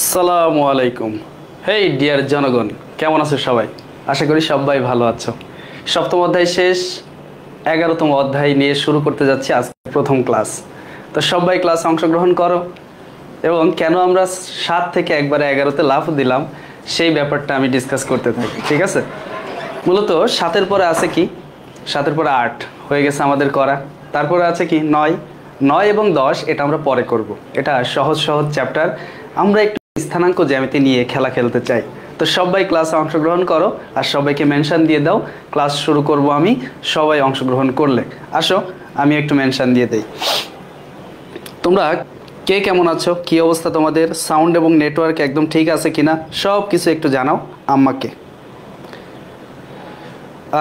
আসসালামু আলাইকুম। হেই ডিয়ার জনগণ, কেমন আছো সবাই? আশা করি সবাই ভালো আছো। সপ্তম অধ্যায় শেষ, 11তম অধ্যায় নিয়ে শুরু করতে যাচ্ছি আজকে প্রথম ক্লাস। তো সবাই ক্লাসে অংশগ্রহণ করো এবং কেন আমরা 7 থেকে একবারে 11তে লাফ দিলাম সেই ব্যাপারটা আমি ডিসকাস করতে থাকি, ঠিক আছে? মূলত 7-এর পরে আছে কি? 7-এর পরে 8 হয়ে গেছে আমাদের করা। তারপরে আছে কি 9 এবং 10, এটা আমরা পরে করব। এটা সহজ সহজ চ্যাপ্টার। আমরা একটু স্থানাঙ্ক জ্যামিতি নিয়ে খেলা খেলতে চাই। তো সবাই ক্লাসে অংশগ্রহণ করো আর সবাইকে মেনশন দিয়ে দাও। ক্লাস শুরু করব আমি, সবাই অংশগ্রহণ করলে আসো আমি একটু মেনশন দিয়ে দেই। তোমরা কে কেমন আছো, কি অবস্থা তোমাদের? সাউন্ড এবং নেটওয়ার্ক একদম ঠিক আছে কিনা সব কিছু একটু জানাও আম্মাকে।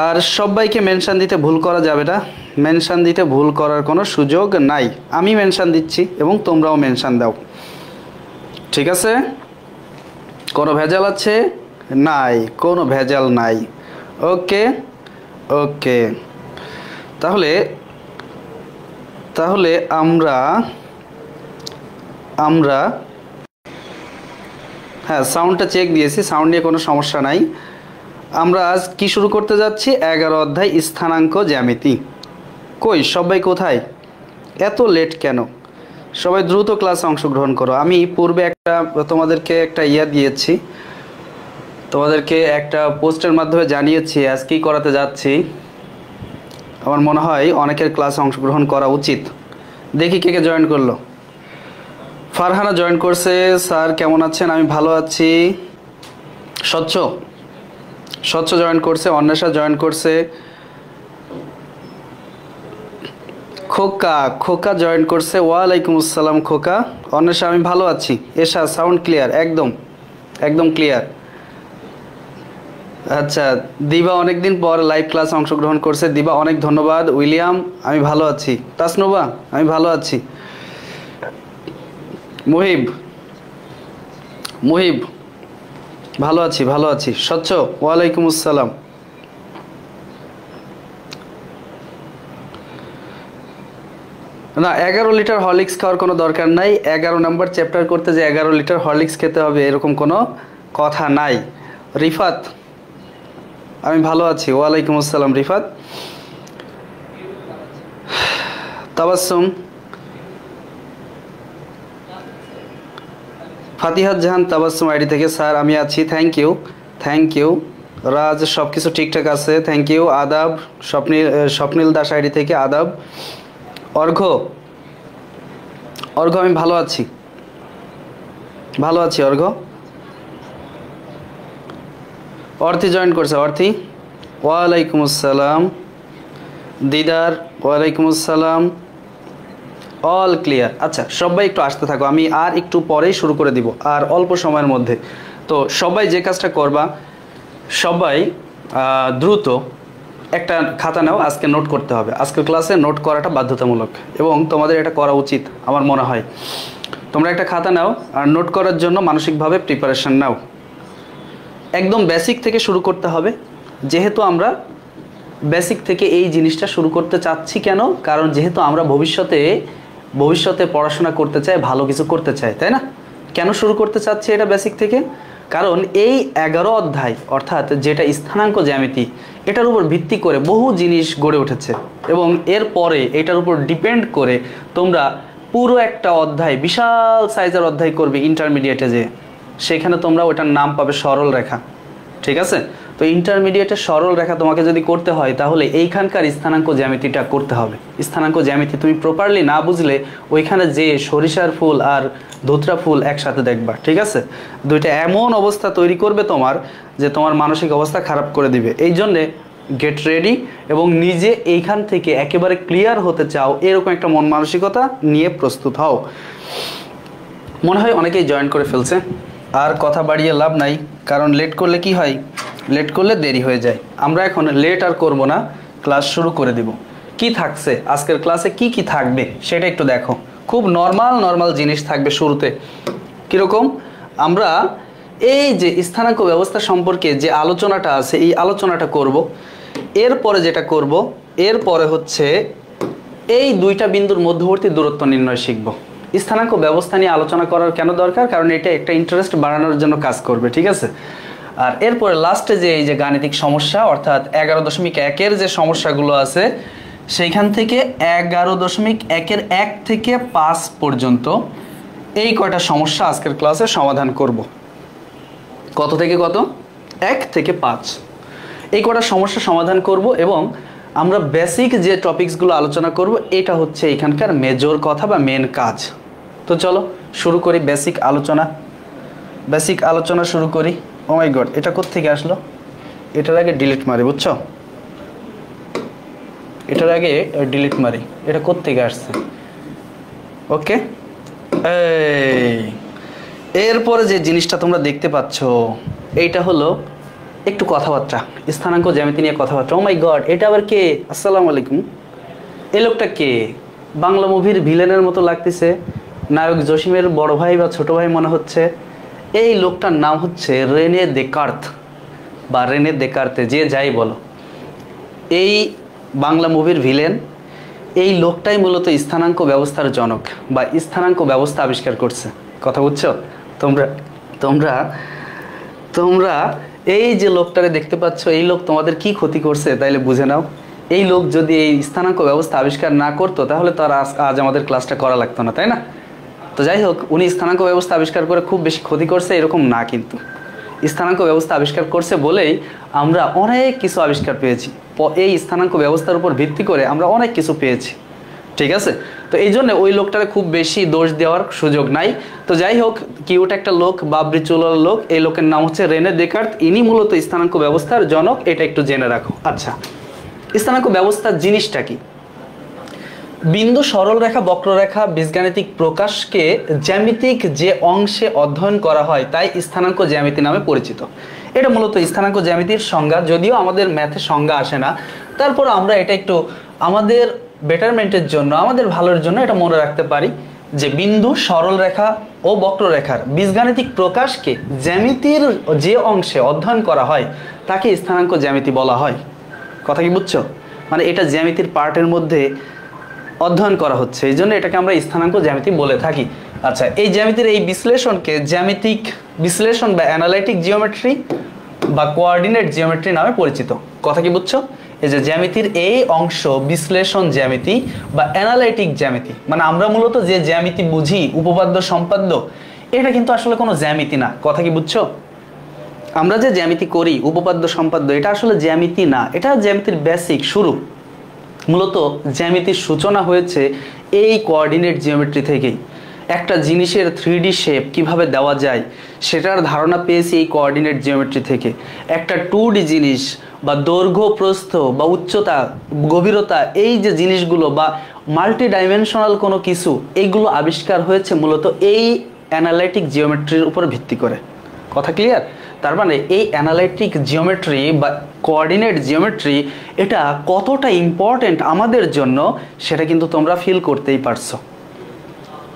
আর সবাইকে মেনশন দিতে ভুল করা যাবে না, মেনশন দিতে ভুল করার কোনো সুযোগ নাই। আমি মেনশন দিচ্ছি এবং তোমরাও মেনশন দাও, ঠিক আছে? কোনো ভেজাল আছে? নাই, কোনো ভেজাল নাই। ওকে ওকে, তাহলে তাহলে আমরা আমরা হ্যাঁ, সাউন্ডটা চেক দিয়েছি, সাউন্ড নিয়ে কোনো সমস্যা নাই। আমরা আজ কি শুরু করতে যাচ্ছি? 11 অধ্যায় স্থানাঙ্ক জ্যামিতি। কই সবাই কোথায়? এত লেট কেন? সবাই দ্রুত ক্লাসে অংশগ্রহণ করো। আমি পূর্বে তোমাদেরকে একটা দিয়েছি, তোমাদেরকে একটা পোস্টের মাধ্যমে জানিয়েছি আজ কী করাতে যাচ্ছি। আমার মনে হয় অনেকের ক্লাসে অংশগ্রহণ করা উচিত। দেখি কে কে জয়েন করলো। ফারহানা জয়েন করছে। স্যার কেমন আছেন? আমি ভালো আছি। স্বচ্ছ জয়েন করছে। অন্বেষা জয়েন করছে। খোকা জয়েন করছে। ওয়ালাইকুম আসসালাম খোকা। অন্বেষা আমি ভালো আছি। এশা সাউন্ড ক্লিয়ার, একদম ক্লিয়ার। আচ্ছা, দিবা অনেকদিন পর লাইভ ক্লাসে অংশগ্রহণ করছে। দিবা অনেক ধন্যবাদ। উইলিয়াম আমি ভালো আছি। তাসনুবা আমি ভালো আছি। মুহিব ভালো আছি। স্বচ্ছ ওয়ালাইকুম আসসালাম। না, 11 লিটার হরলিক্স খাওয়ার কোনো দরকার নাই। 11 নম্বর চ্যাপ্টার করতে যে 11 লিটার হরলিক্স খেতে হবে এরকম কোনো কথা নাই। রিফাত আমি ভালো আছি। ওয়ালাইকুম আসসালাম রিফাত। তাবাসসুম, ফাতিহাত জাহান তাবাসসুম আইডি থেকে। স্যার আমি আছি, থ্যাংক ইউ। রাজ সব কিছু ঠিকঠাক আছে, থ্যাংক ইউ। আদাব স্বপ্নীল দাস আইডি থেকে আদাব। অর্ঘ্য আমি ভালো আছি অর্ঘ্য। অর্থি জয়েন করছে। অর্থি ওয়ালাইকুম আসসালাম। দিদার ওয়ালাইকুম আসসালাম। All clear. আচ্ছা, সবাই একটু আসতে থাকো, আমি আর একটু পরেই শুরু করে দিব, আর অল্প সময়ের মধ্যে। তো সবাই যে কাজটা করবা, সবাই দ্রুত একটা খাতা নাও। আজকে নোট করতে হবে, আজকের ক্লাসে নোট করাটা বাধ্যতামূলক এবং তোমাদের এটা করা উচিত আমার মনে হয়। তোমরা একটা খাতা নাও আর নোট করার জন্য মানসিকভাবে প্রিপারেশন নাও। একদম বেসিক থেকে শুরু করতে হবে, যেহেতু আমরা বেসিক থেকে এই জিনিসটা শুরু করতে চাচ্ছি। কেন? কারণ যেহেতু আমরা ভবিষ্যতে পড়াশোনা করতে চাই, ভালো কিছু করতে চাই, তাই না? কেন শুরু করতে চাচ্ছি এটা বেসিক থেকে? কারণ এই 11 অধ্যায় অর্থাৎ যেটা স্থানাঙ্ক জ্যামিতি, এটার উপর ভিত্তি করে বহু জিনিস গড়ে উঠেছে এবং এরপরে এটার উপর ডিপেন্ড করে তোমরা পুরো একটা অধ্যায়, বিশাল সাইজের অধ্যায় করবে ইন্টারমিডিয়েটে, যে সেখানে তোমরা ওটার নাম পাবে সরল রেখা, ঠিক আছে? তো ইন্টারমিডিয়েটের সরল রেখা তোমাকে যদি করতে হয় তাহলে এইখানকার স্থানাঙ্ক জ্যামিতিটা করতে হবে। স্থানাঙ্ক জ্যামিতি তুমি প্রপারলি না বুঝলে ওইখানে যে সরিষার ফুল আর ধুতরা ফুল একসাথে দেখবা, ঠিক আছে? দুইটা এমন অবস্থা তৈরি করবে তোমার যে তোমার মানসিক অবস্থা খারাপ করে দিবে। এই জন্যে গেট রেডি এবং নিজে এইখান থেকে একেবারে ক্লিয়ার হতে চাও এরকম একটা মন মানসিকতা নিয়ে প্রস্তুত হও। মনে হয় অনেকেই জয়েন করে ফেলছে। আর কথা বাড়িয়ে লাভ নাই, কারণ লেট করলে কি হয়? লেট করলে দেরি হয়ে যায়। আমরা এখন লেট আর করব না, ক্লাস শুরু করে দিব। কি থাকছে আজকের ক্লাসে, কি থাকবে সেটা একটু দেখো। খুব নর্মাল জিনিস থাকবে শুরুতে। কীরকম? আমরা এই যে স্থানাঙ্ক ব্যবস্থা সম্পর্কে যে আলোচনাটা আছে এই আলোচনাটা করব। এরপরে যেটা করব, এরপরে হচ্ছে এই দুইটা বিন্দুর মধ্যবর্তী দূরত্ব নির্ণয় শিখব। স্থানাঙ্ক ব্যবস্থা নিয়ে আলোচনা করার কেন দরকার? কারণ এটা একটা ইন্টারেস্ট বাড়ানোর জন্য কাজ করবে, ঠিক আছে? আর এরপরে লাস্টে যে এই যে গাণিতিক সমস্যা অর্থাৎ 11.1-এর যে সমস্যাগুলো আছে সেইখান থেকে 11.1-এর 1 থেকে 5 পর্যন্ত এই কয়টা সমস্যা আজকের ক্লাসে সমাধান করব। কত থেকে কত? 1 থেকে 5 এই কয়টা সমস্যা সমাধান করব এবং আমরা বেসিক যে টপিকসগুলো আলোচনা করব এটা হচ্ছে এখানকার মেজর কথা বা মেন কাজ। তো চলো শুরু করি বেসিক আলোচনা শুরু করি। ও মাই গড, এটা কোত্থেকে আসলো? এটার আগে ডিলিট মারি, বুঝছো? এটার আগে ডিলিট মারি, এটা কোত্থেকে আসছে? ওকে, এরপরে যে জিনিসটা তোমরা দেখতে পাচ্ছ এইটা হলো একটু কথাবার্তা, স্থানাঙ্ক জ্যামিতি নিয়ে কথাবার্তা। ও মাই গড, এটা আবার কে? আসসালামু আলাইকুম। এই লোকটা কে? বাংলা মুভির ভিলেনের মতো লাগতেছে, নায়ক জসিমের বড় ভাই বা ছোট ভাই মনে হচ্ছে। এই লোকটার নাম হচ্ছে রেনে দেকার্ত বা রেনে দেকার্তে, যে যাই বলো। এই বাংলা মুভির ভিলেন, এই লোকটাই মূলত স্থানাঙ্ক ব্যবস্থার জনক বা স্থানাঙ্ক ব্যবস্থা আবিষ্কার করছে। কথা বুঝছো? তোমরা তোমরা তোমরা এই যে লোকটারে দেখতে পাচ্ছ, এই লোক তোমাদের কি ক্ষতি করছে তাইলে বুঝে নাও। এই লোক যদি এই স্থানাঙ্ক ব্যবস্থা আবিষ্কার না করতো তাহলে তো আর আজ আমাদের ক্লাসটা করা লাগতো না, তাই না? তো যাই হোক, উনি স্থানাঙ্ক ব্যবস্থা আবিষ্কার করে খুব বেশি ক্ষতি করছে এরকম না, কিন্তু স্থানাঙ্ক ব্যবস্থা আবিষ্কার করছে বলেই আমরা অনেক কিছু আবিষ্কার পেয়েছি। এই স্থানাঙ্ক ব্যবস্থার উপর ভিত্তি করে আমরা অনেক কিছু পেয়েছি, ঠিক আছে? তো এই জন্য ওই লোকটারে খুব বেশি দোষ দেওয়ার সুযোগ নাই। তো যাই হোক, কিউট একটা লোক, বাবরি চুলার লোক, এই লোকের নাম হচ্ছে রেনে দেকার্ত। ইনি মূলত স্থানাঙ্ক ব্যবস্থার জনক, এটা একটু জেনে রাখো। আচ্ছা, স্থানাঙ্ক ব্যবস্থার জিনিসটা কি? বিন্দু, সরলরেখা, বক্ররেখা বীজগাণিতিক প্রকাশকে জ্যামিতিক যে অংশে অধ্যয়ন করা হয় তাই স্থানাঙ্ক জ্যামিতি নামে পরিচিত। এটা মূলত স্থানাঙ্ক জ্যামিতির সংজ্ঞা, যদিও আমাদের ম্যাথে সংজ্ঞা আসে না, তারপর আমরা এটা একটু আমাদের বেটারমেন্টের জন্য, আমাদের ভালোর জন্য এটা মনে রাখতে পারি যে বিন্দু, সরলরেখা ও বক্ররেখার বীজগাণিতিক প্রকাশকে জ্যামিতির যে অংশে অধ্যয়ন করা হয় তাকে স্থানাঙ্ক জ্যামিতি বলা হয়। কথা কি বুঝছো? মানে এটা জ্যামিতির পার্টের মধ্যে অধ্যয়ন করা হচ্ছে, এই জন্য এটাকে আমরা স্থানাঙ্ক জ্যামিতি বলে থাকি। আচ্ছা, এই জ্যামিতির এই বিশ্লেষণকে জ্যামিতিক বিশ্লেষণ বা অ্যানালাইটিক জিওমেট্রি বা কোঅর্ডিনেট জিওমেট্রি নামে পরিচিত। কথা কি বুঝছো? এই যে জ্যামিতির এই অংশ বিশ্লেষণ জ্যামিতি বা অ্যানালাইটিক জ্যামিতি, মানে আমরা মূলত যে জ্যামিতি বুঝি উপপাদ্য সম্পাদ্য, এটা কিন্তু আসলে কোনো জ্যামিতি না। কথা কি বুঝছো? আমরা যে জ্যামিতি করি উপপাদ্য সম্পাদ্য, এটা আসলে জ্যামিতি না, এটা জ্যামিতির বেসিক শুরু। মূলত জ্যামিতির সূচনা হয়েছে এই কোঅর্ডিনেট জিওমেট্রি থেকেই। একটা জিনিসের 3D শেপ কিভাবে দেওয়া যায় সেটার ধারণা পেয়েছি এই কোঅর্ডিনেট জিওমেট্রি থেকে। একটা 2D জিনিস বা দৈর্ঘ্য, প্রস্থ বা উচ্চতা, গভীরতা, এই যে জিনিসগুলো বা মাল্টি ডাইমেনশনাল কোনো কিছু, এইগুলো আবিষ্কার হয়েছে মূলত এই অ্যানালাইটিক জিওমেট্রির উপর ভিত্তি করে। কথা ক্লিয়ার? তার মানে এই অ্যানালাইটিক জিওমেট্রি বা কোঅর্ডিনেট জিওমেট্রি এটা কতটা ইম্পর্টেন্ট আমাদের জন্য সেটা কিন্তু তোমরা ফিল করতেই পারছো।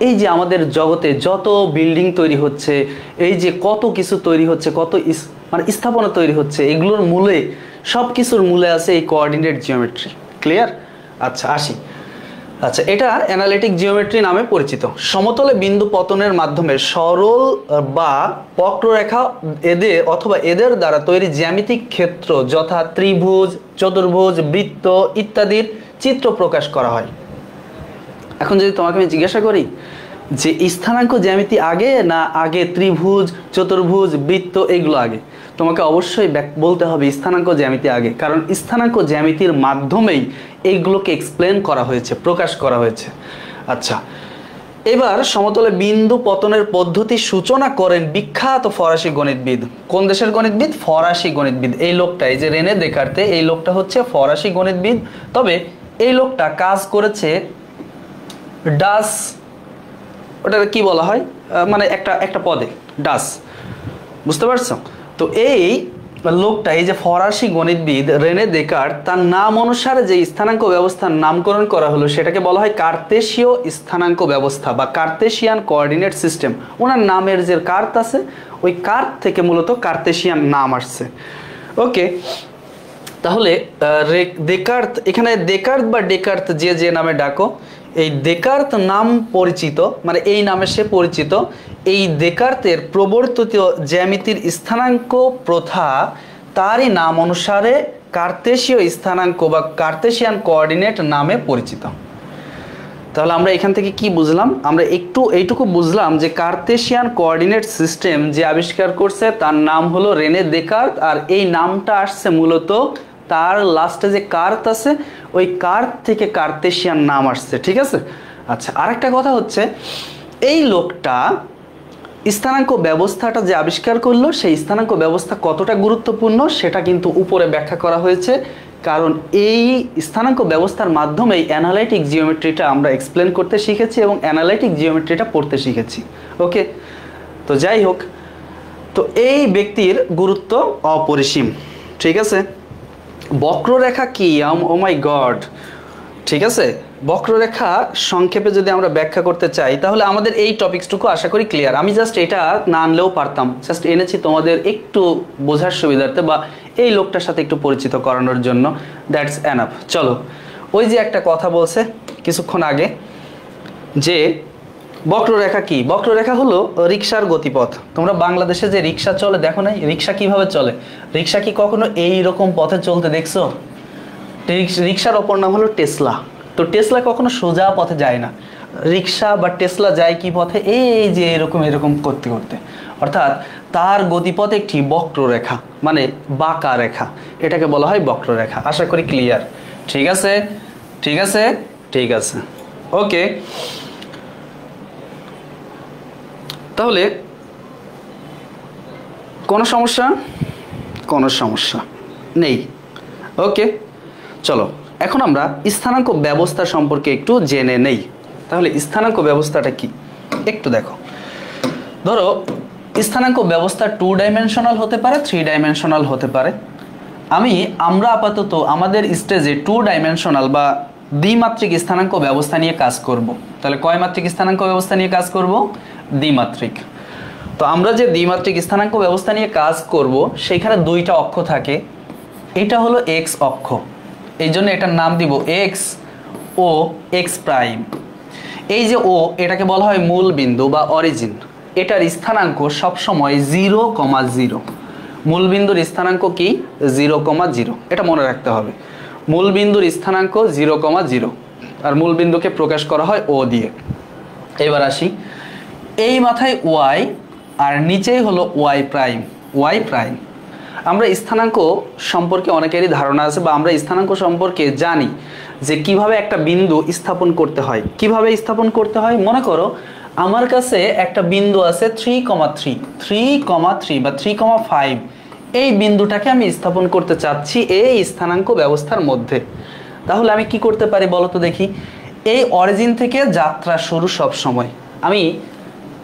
এই যে আমাদের জগতে যত বিল্ডিং তৈরি হচ্ছে, এই যে কত কিছু তৈরি হচ্ছে, কত মানে স্থাপনা তৈরি হচ্ছে, এগুলোর মূলে, সব কিছুর মূলে আছে এই কোঅর্ডিনেট জিওমেট্রি। ক্লিয়ার? আচ্ছা আসি। আচ্ছা, এটা অ্যানালিটিক জিওমেট্রি নামে পরিচিত। সমতলে বিন্দু পতনের মাধ্যমে সরল বা বক্ররেখা এদের অথবা এদের দ্বারা তৈরি জ্যামিতিক ক্ষেত্র যথা ত্রিভুজ, চতুর্ভুজ, বৃত্ত ইত্যাদির চিত্র প্রকাশ করা হয়। এখন যদি তোমাকে আমি জিজ্ঞাসা করি যে স্থানাঙ্ক জ্যামিতি আগে না আগে ত্রিভুজ, চতুর্ভুজ, বৃত্ত এগুলো আগে, তোমাকে অবশ্যই বলতে হবে স্থানাঙ্ক জ্যামিতি আগে, কারণ স্থানাঙ্ক জ্যামিতির মাধ্যমেই এইগুলোকে এক্সপ্লেন করা হয়েছে, প্রকাশ করা হয়েছে। আচ্ছা, এবার সমতলে বিন্দু পতনের পদ্ধতি সূচনা করেন বিখ্যাত ফরাসি গণিতবিদ। কোন দেশের গণিতবিদ? ফরাসি গণিতবিদ। এই লোকটা, এই যে রেনে দেকার্তে, এই লোকটা হচ্ছে ফরাসি গণিতবিদ। তবে এই লোকটা কাজ করেছে ডাস, ওটা কি বলা হয়, মানে একটা পদে ডাস, বুঝতে পারছো? তো এই লোকটা, এই যে ফরাসি গণিতবিদ রেনে দেকার্ত, তার নাম অনুসারে যে স্থানাঙ্ক ব্যবস্থার নামকরণ করা হলো সেটাকে বলা হয় কার্তেশীয় স্থানাঙ্ক ব্যবস্থা বা কার্তেশিয়ান কোঅর্ডিনেট সিস্টেম। ওনার নামের যে কার্ত আছে, ওই কার্ত থেকে মূলত কার্তেশিয়ান নাম আসছে। ওকে, তাহলে দেকার্ত, এখানে দেকার্ত বা ডেকার্ত যে নামে ডাকো, এই দেকার্ত নাম পরিচিত, মানে এই নামে সে পরিচিত। এই দেকার্তের প্রবর্তিত জ্যামিতির স্থানাঙ্ক প্রথা তারই নাম অনুসারে কার্তেশীয় স্থানাঙ্ক বা কার্তেশিয়ান কোঅর্ডিনেট নামে পরিচিত। তাহলে আমরা এখান থেকে কি বুঝলাম? আমরা এইটুকু বুঝলাম যে কার্তেশিয়ান কোঅর্ডিনেট সিস্টেম যে আবিষ্কার করছে তার নাম হলো রেনে দেকার্ত, আর এই নামটা আসছে মূলত তার লাস্টে যে কার্ত আছে ওই কার্ত থেকে কার্তেশিয়ান নাম আসছে, ঠিক আছে। আচ্ছা, আরেকটা কথা হচ্ছে এই লোকটা স্থানাঙ্ক ব্যবস্থাটা যে আবিষ্কার করলো সেই স্থানাঙ্ক ব্যবস্থা কতটা গুরুত্বপূর্ণ সেটা কিন্তু উপরে ব্যাখ্যা করা হয়েছে, কারণ এই স্থানাঙ্ক ব্যবস্থার মাধ্যমে অ্যানালাইটিক জিওমেট্রিটা আমরা এক্সপ্লেন করতে শিখেছি এবং অ্যানালাইটিক জিওমেট্রিটা পড়তে শিখেছি। ওকে, তো যাই হোক, তো এই ব্যক্তির গুরুত্ব অপরিসীম, ঠিক আছে। বক্ররেখা কি? ও মাই গড, ঠিক আছে। বক্ররেখা সংক্ষেপে যদি আমরা ব্যাখ্যা করতে চাই তাহলে আমাদের এই টপিকসটুকু আশা করি ক্লিয়ার। আমি জাস্ট এটা না আনলেও পারতাম, জাস্ট এনেছি তোমাদের একটু বোঝার সুবিধার্থে বা এই লোকটার সাথে একটু পরিচিত করানোর জন্য, দ্যাটস এনাফ। চলো, ওই যে একটা কথা বলছে কিছুক্ষণ আগে যে বক্ররেখা কি? বক্ররেখা হলো রিক্সার গতিপথ। তোমরা বাংলাদেশে যে রিক্সা চলে দেখো নাই? রিক্সা কিভাবে চলে? রিক্সা কি কখনো এই রকম পথে চলতে দেখছো? রিক্সার অপর নাম হলো টেসলা। তো টেসলা কখনো সোজা পথে যায় না, রিক্সা বা টেসলা যায় কি পথে? এই যে এরকম এরকম করতে করতে, অর্থাৎ তার গতিপথ একটি বক্ররেখা, মানে বাঁকা রেখা, এটাকে বলা হয় বক্ররেখা। আশা করি ক্লিয়ার, ঠিক আছে, ঠিক আছে, ঠিক আছে, ওকে। তাহলে কোনো সমস্যা? কোনো সমস্যা নেই, ওকে। চলো এখন আমরা স্থানাঙ্ক ব্যবস্থা সম্পর্কে একটু জেনে নেই। তাহলে স্থানাঙ্ক ব্যবস্থাটা কি একটু দেখো। ধরো স্থানাঙ্ক ব্যবস্থা 2 ডাইমেনশনাল হতে পারে, 3 ডাইমেনশনাল হতে পারে। আমরা আপাতত আমাদের স্টেজে 2 ডাইমেনশনাল বা দ্বিমাত্রিক স্থানাঙ্ক ব্যবস্থা নিয়ে কাজ করব। তাহলে কয় মাত্রিক স্থানাঙ্ক ব্যবস্থা নিয়ে কাজ করব? দ্বিমাত্রিক। তো আমরা যে দ্বিমাত্রিক স্থানাঙ্ক ব্যবস্থা নিয়ে কাজ করব সেখানে দুইটা অক্ষ থাকে। এটা হলো এক্স অক্ষ, এই জন্য এটার নাম দিব এক্স ও এক্স প্রাইম। এই যে ও, এটাকে বলা হয় মূল বিন্দু বা অরিজিন। এটার স্থানাঙ্ক সবসময় 0,0। মূল বিন্দুর স্থানাঙ্ক কি? 0,0। এটা মনে রাখতে হবে, মূল বিন্দুর স্থানাঙ্ক 0,0, আর মূল বিন্দুকে প্রকাশ করা হয় ও দিয়ে। এবার আসি, এই মাথায় ওয়াই আর নিচেই হলো ওয়াই প্রাইম, ওয়াই প্রাইম। আমরা স্থানাঙ্ক সম্পর্কে অনেকেরই ধারণা আছে বা আমরা স্থানাঙ্ক সম্পর্কে জানি যে কিভাবে একটা বিন্দু স্থাপন করতে হয়। কিভাবে স্থাপন করতে হয়? মনে করো আমার কাছে একটা বিন্দু আছে 3,3 বা 3,5, এই বিন্দুটাকে আমি স্থাপন করতে চাচ্ছি এই স্থানাঙ্ক ব্যবস্থার মধ্যে। তাহলে আমি কি করতে পারি বলো তো দেখি। এই অরিজিন থেকে যাত্রা শুরু সব সময় আমি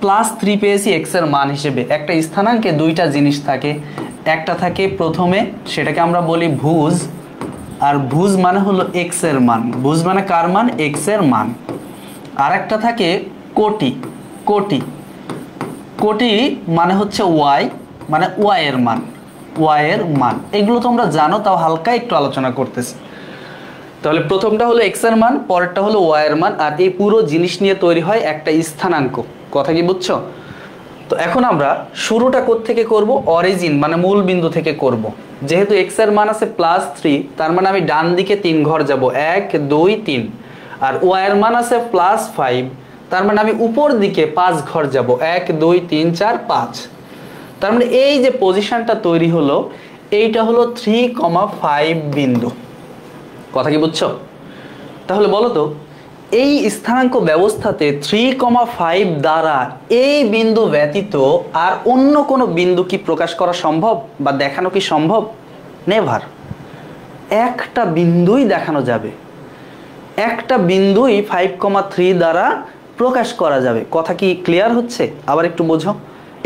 +3 পেয়েছি এক্স এর মান হিসেবে। একটা স্থানাঙ্কে দুইটা জিনিস থাকে, একটা থাকে প্রথমে সেটাকে আমরা বলি ভুজ, আর ভুজ মানে হলো এক্স এর মান। ভুজ মানে কার মান? এক্স এর মান। আর একটা থাকে কোটি, কোটি, কোটি মানে হচ্ছে ওয়াই, মানে ওয়াই এর মান, ওয়াই এর মান। এগুলো তোমরা জানো, তাও হালকা একটু আলোচনা করতেছি। তাহলে প্রথমটা হলো এক্স এর মান, পরেরটা হলো ওয়াই এর মান, আর এই পুরো জিনিস নিয়ে তৈরি হয় একটা স্থানাঙ্ক। কথা কি বুঝছো? তো এখন আমরা শুরুটা কোত্থেকে করব? অরিজিন মানে মূল বিন্দু থেকে করব। যেহেতু এক্স এর মান আছে +3, তার মানে আমি ডান দিকে 3 ঘর যাব, 1 2 3। আর ওয়াই এর মান আছে +5, তার মানে আমি উপর দিকে 5 ঘর যাব, 1 2 3 4 5। তার মানে এই যে পজিশনটা তৈরি হলো এইটা হলো 3,5 বিন্দু। কথা কি বুঝছো? তাহলে বলো তো এই স্থানাঙ্ক ব্যবস্থাতে 3,5 দ্বারা এই বিন্দু ব্যতীত আর অন্য কোনো বিন্দু কি প্রকাশ করা সম্ভব বা দেখানো কি সম্ভব? নেভার। একটা বিন্দুই দেখানো যাবে, একটা বিন্দুই 5,3 দ্বারা প্রকাশ করা যাবে। কথা কি ক্লিয়ার হচ্ছে? আবার একটু বোঝো,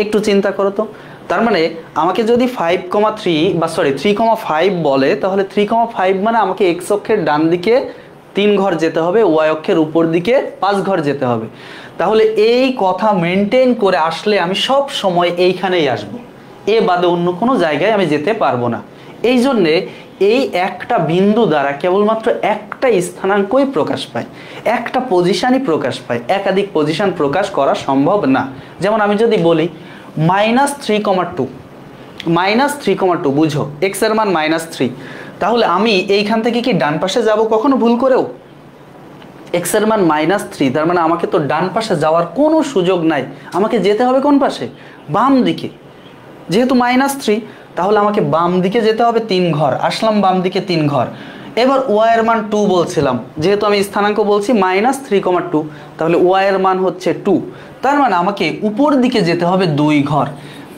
একটু চিন্তা করো তো। তার মানে আমাকে যদি 3,5 বলে তাহলে 3,5 মানে আমাকে এক্স অক্ষের ডান দিকে 3 ঘর যেতে হবে, ওয়াই অক্ষের উপর দিকে 5 ঘর যেতে হবে। তাহলে এই কথা মেনটেন করে আসলে আমি সব সময় এইখানেই আসব, এ বাদে অন্য কোনো জায়গায় আমি যেতে পারবো না। এই জন্যে এই একটা বিন্দু দ্বারা কেবলমাত্র একটা স্থানাঙ্কই প্রকাশ পায়, একটা পজিশনই প্রকাশ পায়, একাধিক পজিশন প্রকাশ করা সম্ভব না। যেমন আমি যদি বলি -3,2, -3,2 বুঝো x এর মান -3, তাহলে আমি এইখান থেকে কি ডান পাশে যাব কখনো ভুল করেও? x এর মান -3, তার মানে আমাকে তো ডান পাশে যাওয়ার কোনো সুযোগ নাই, আমাকে যেতে হবে কোন পাশে? বাম দিকে। যেহেতু -3, তাহলে আমাকে বাম দিকে যেতে হবে 3 ঘর, আসলাম বাম দিকে 3 ঘর। এবার y এর মান 2 বলছিলাম, যেহেতু আমি স্থানাঙ্ক বলছি -3,2, তাহলে y এর মান হচ্ছে 2, তার মানে আমাকে উপর দিকে যেতে হবে 2 ঘর।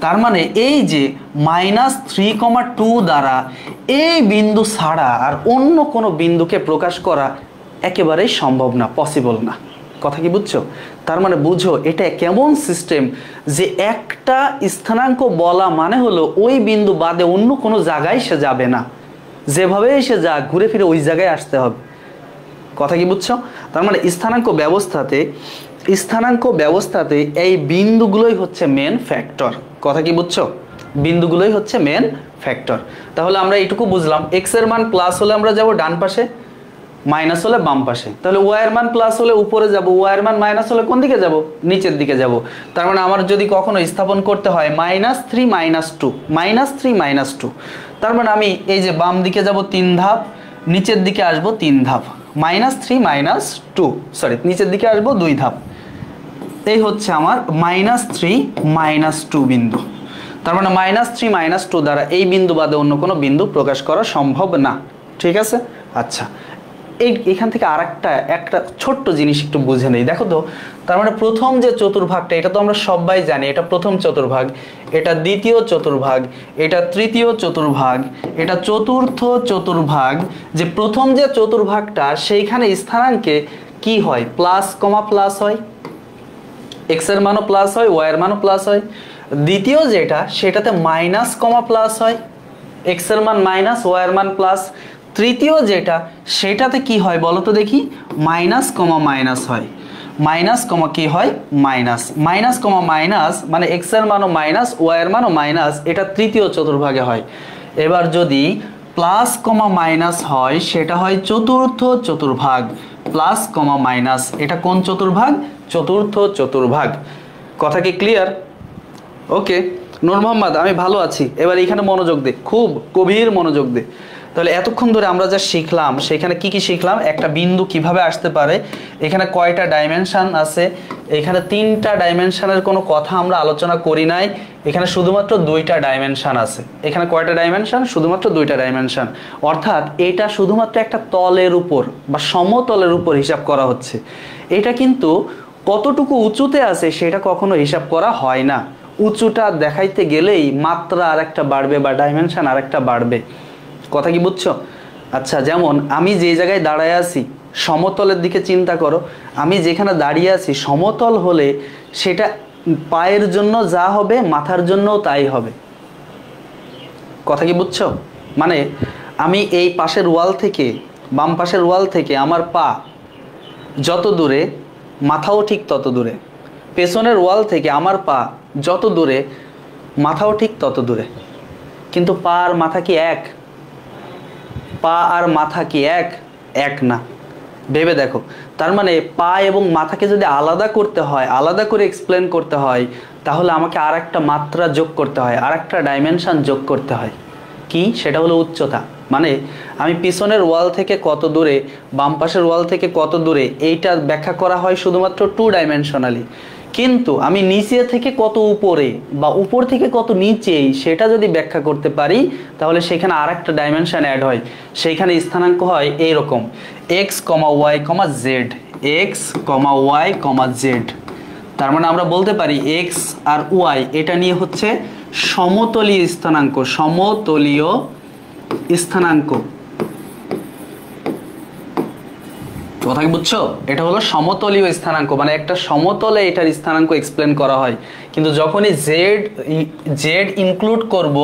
তার মানে এই যে -3,2 দ্বারা এই বিন্দু ছাড়া আর অন্য কোনো বিন্দুকে প্রকাশ করা একেবারেই সম্ভব না, পসিবল না। কথা কি বুঝছো? তার মানে বুঝো এটা কেমন সিস্টেম, যে একটা স্থানাঙ্ক বলা মানে হলো ওই বিন্দু বাদে অন্য কোনো জায়গায় সে যাবে না, যেভাবে সে যা ঘুরে ফিরে ওই জায়গায় আসতে হবে। কথা কি বুঝছো? তার মানে স্থানাঙ্ক ব্যবস্থাতে এই বিন্দুগুলোই হচ্ছে মেন ফ্যাক্টর। কথা কি বুঝছো? বিন্দুগুলোই হচ্ছে মেন ফ্যাক্টর। তাহলে আমরা এইটুকু বুঝলাম, x এর মান প্লাস হলে আমরা যাব ডান পাশে, মাইনাস হলে বাম পাশে। তাহলে y এর মান প্লাস হলে উপরে যাব, y এর মান মাইনাস হলে কোন দিকে যাব? নিচের দিকে যাব। তার মানে আমার যদি কখনো স্থাপন করতে হয় -3 -2, -3 -2, তার মানে আমি এই যে বাম দিকে যাব 3 ধাপ, নিচের দিকে আসবো 3 ধাপ, -3 -2, সরি নিচের দিকে আসবো 2 ধাপ। এই হচ্ছে আমার -3 -2 বিন্দু। তার মানে -3 -2 দ্বারা এই বিন্দু বাদে অন্য কোনো বিন্দু প্রকাশ করা সম্ভব না। ঠিক আছে? আচ্ছা, এখান থেকে একটা ছোট্ট জিনিস একটু বুঝে নেই। দেখো তো, তার মানে প্রথম যে চতুর্ভাগটা, এটা তো আমরা সবাই জানি, এটা প্রথম চতুর্ভাগ, এটা দ্বিতীয় চতুর্ভাগ, এটা তৃতীয় চতুর্ভাগ, এটা চতুর্থ চতুর্ভাগ। যে প্রথম যে চতুর্ভাগটা, সেইখানে স্থানাঙ্কে কি হয়? প্লাস কমা প্লাস হয়, x এর মানও প্লাস হয়, y এর মানও প্লাস হয়। দ্বিতীয় যেটা, সেটাতে মাইনাস কমা প্লাস হয়, x এর মান মাইনাস, y এর মান প্লাস। তৃতীয় যেটা, সেটাতে কি হয় বলো তো দেখি? মাইনাস কমা মাইনাস হয়, মাইনাস কমা কি হয়? মাইনাস, মাইনাস কমা মাইনাস মানে x এর মানও মাইনাস, y এর মানও মাইনাস, এটা তৃতীয় চতুর্ভাগে হয়। এবার যদি প্লাস কমা মাইনাস হয়, সেটা হয় চতুর্থ চতুর্ভাগ, প্লাস কমা মাইনাস, এটা কোন চতুর্ভাগ? চতুর্থ চতুর্ভাগ। কথা কি ক্লিয়ার? ওকে নূর মোহাম্মদ, আমি ভালো আছি। এবার এখানে মনোযোগ দে, খুব গভীর মনোযোগ দে। তাহলে এতক্ষণ ধরে আমরা যা শিখলাম, সেখানে কি কি শিখলাম? একটা বিন্দু কিভাবে আসতে পারে, এখানে কয়টা ডাইমেনশন আছে, এখানে 3টা ডাইমেনশনের কোনো কথা আমরা আলোচনা করি নাই, এখানে শুধুমাত্র 2টা ডাইমেনশন আছে। এখানে কয়টা ডাইমেনশন? শুধুমাত্র 2টা ডাইমেনশন। অর্থাৎ এটা শুধুমাত্র একটা তলের উপর বা সমতলের উপর হিসাব করা হচ্ছে। এটা কিন্তু কতটুকু উঁচুতে আছে সেটা কখনো হিসাব করা হয় না। উঁচুটা দেখাইতে গেলেই মাত্রা আরেকটা বাড়বে বা ডাইমেনশন আরেকটা বাড়বে। কথা কি বুঝছো? আচ্ছা, যেমন আমি যে জায়গায় দাঁড়ায় আছি, সমতলের দিকে চিন্তা করো। আমি যেখানে দাঁড়িয়ে আছি সমতল হলে সেটা পায়ের জন্য যা হবে, মাথার জন্যও তাই হবে। কথা কি বুঝছো? মানে আমি এই পাশের ওয়াল থেকে, বাম পাশের ওয়াল থেকে আমার পা যত দূরে, মাথাও ঠিক তত দূরে। পেছনের ওয়াল থেকে আমার পা যত দূরে, মাথাও ঠিক তত দূরে। কিন্তু পা আর মাথা কি এক? পা আর মাথা কি এক? এক না। ভেবে দেখো। তার মানে পা এবং মাথাকে যদি আলাদা করতে হয়, আলাদা করে এক্সপ্লেন করতে হয়, তাহলে আমাকে আর একটা মাত্রা যোগ করতে হয়, আর একটা ডাইমেনশন যোগ করতে হয়। কি? সেটা হলো উচ্চতা। মানে আমি পিছনের ওয়াল থেকে কত দূরে, বাম পাশের ওয়াল থেকে কত দূরে, এইটা ব্যাখ্যা করা হয় শুধুমাত্র 2 ডাইমেনশনালি। কিন্তু আমি নিচে থেকে কত উপরে বা উপর থেকে কত নিচেই, সেটা যদি ব্যাখ্যা করতে পারি, তাহলে সেখানে আর একটা ডাইমেনশন অ্যাড হয়। সেইখানে স্থানাঙ্ক হয় এইরকম, x, y, z, x, y, z। তার মানে আমরা বলতে পারি x আর y এটা নিয়ে হচ্ছে সমতলীয় স্থানাঙ্ক, সমতলীয় স্থানাঙ্ক। কথা কি বুঝছো? এটা হলো সমতলীয় স্থানাঙ্ক, মানে একটা সমতলে এটার স্থানাঙ্ক এক্সপ্লেন করা হয়। কিন্তু যখনই জেড ইনক্লুড করব,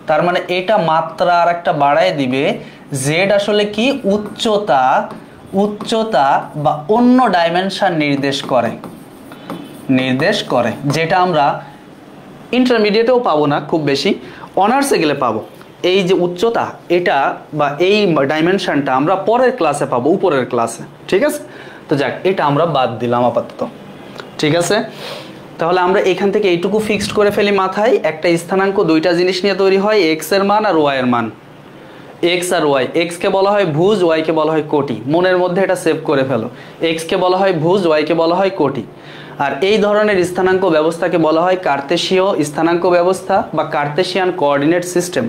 তার মানে এটা মাত্রা আর একটা বাড়ায় দিবে। জেড আসলে কি? উচ্চতা, উচ্চতা বা অন্য ডাইমেনশন নির্দেশ করে, যেটা আমরা ইন্টারমিডিয়েটেও পাবো না খুব বেশি, অনার্সে গেলে পাবো। এই যে উচ্চতা এটা বা এই ডাইমেনশনটা আমরা পরের ক্লাসে পাবো, উপরের ক্লাসে, ঠিক আছে? তো যাক, এটা আমরা বাদ দিলাম আপাতত, ঠিক আছে? তাহলে আমরা এখান থেকে এইটুকু ফিক্সড করে ফেলি মাথায়, একটা স্থানাঙ্ক দুইটা জিনিস নিয়ে তৈরি হয়, এক্স এর মান আর ওয়াই এর মান। এক্স আর ওয়াই, এক্সকে বলা হয় ভুজ, ওয়াইকে বলা হয় কোটি। মনের মধ্যে এটা সেভ করে ফেলো, এক্সকে বলা হয় ভুজ, ওয়াইকে বলা হয় কোটি। আর এই ধরনের স্থানাঙ্ক ব্যবস্থাকে বলা হয় কার্তেশীয় স্থানাঙ্ক ব্যবস্থা বা কার্তেশিয়ান কোঅর্ডিনেট সিস্টেম।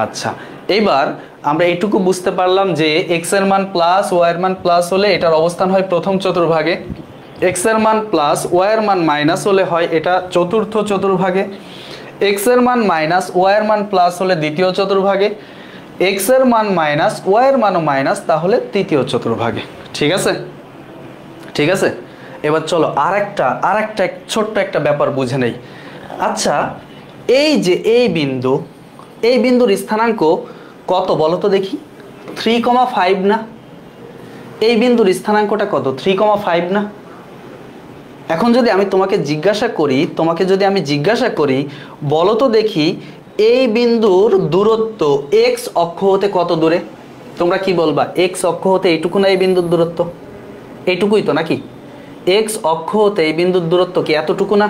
আচ্ছা, এইবার আমরা এইটুকু বুঝতে পারলাম যে এক্স এর মান প্লাস ওয়াই এর মান প্লাস হলে এটার অবস্থান হয় প্রথম চতুর্ভাগে, এক্স এর মান প্লাস ওয়াই এর মান মাইনাস হলে হয় এটা চতুর্থ চতুর্ভাগে, এক্স এর মান মাইনাস ওয়াই এর মান প্লাস হলে দ্বিতীয় চতুর্ভাগে, এক্স এর মান মাইনাস ওয়াই এর মানও মাইনাস তাহলে তৃতীয় চতুর্ভাগে। ঠিক আছে, ঠিক আছে। এবার চলো আরেকটা ছোট্ট একটা ব্যাপার বুঝে নেই। আচ্ছা, এই যে এই বিন্দুর স্থানাঙ্ক কত বলো তো দেখি? 3,5 না? এই বিন্দুর স্থানাঙ্কটা কত? 3,5 না? এখন যদি আমি তোমাকে জিজ্ঞাসা করি বলো তো দেখি এই বিন্দুর দূরত্ব এক্স অক্ষ হতে কত দূরে? তোমরা কি বলবা? এক্স অক্ষ হতে এইটুকু না এই বিন্দুর দূরত্ব? এইটুকুই তো নাকি? এক্স অক্ষ হতে এই বিন্দুর দূরত্ব কি এতটুকু না?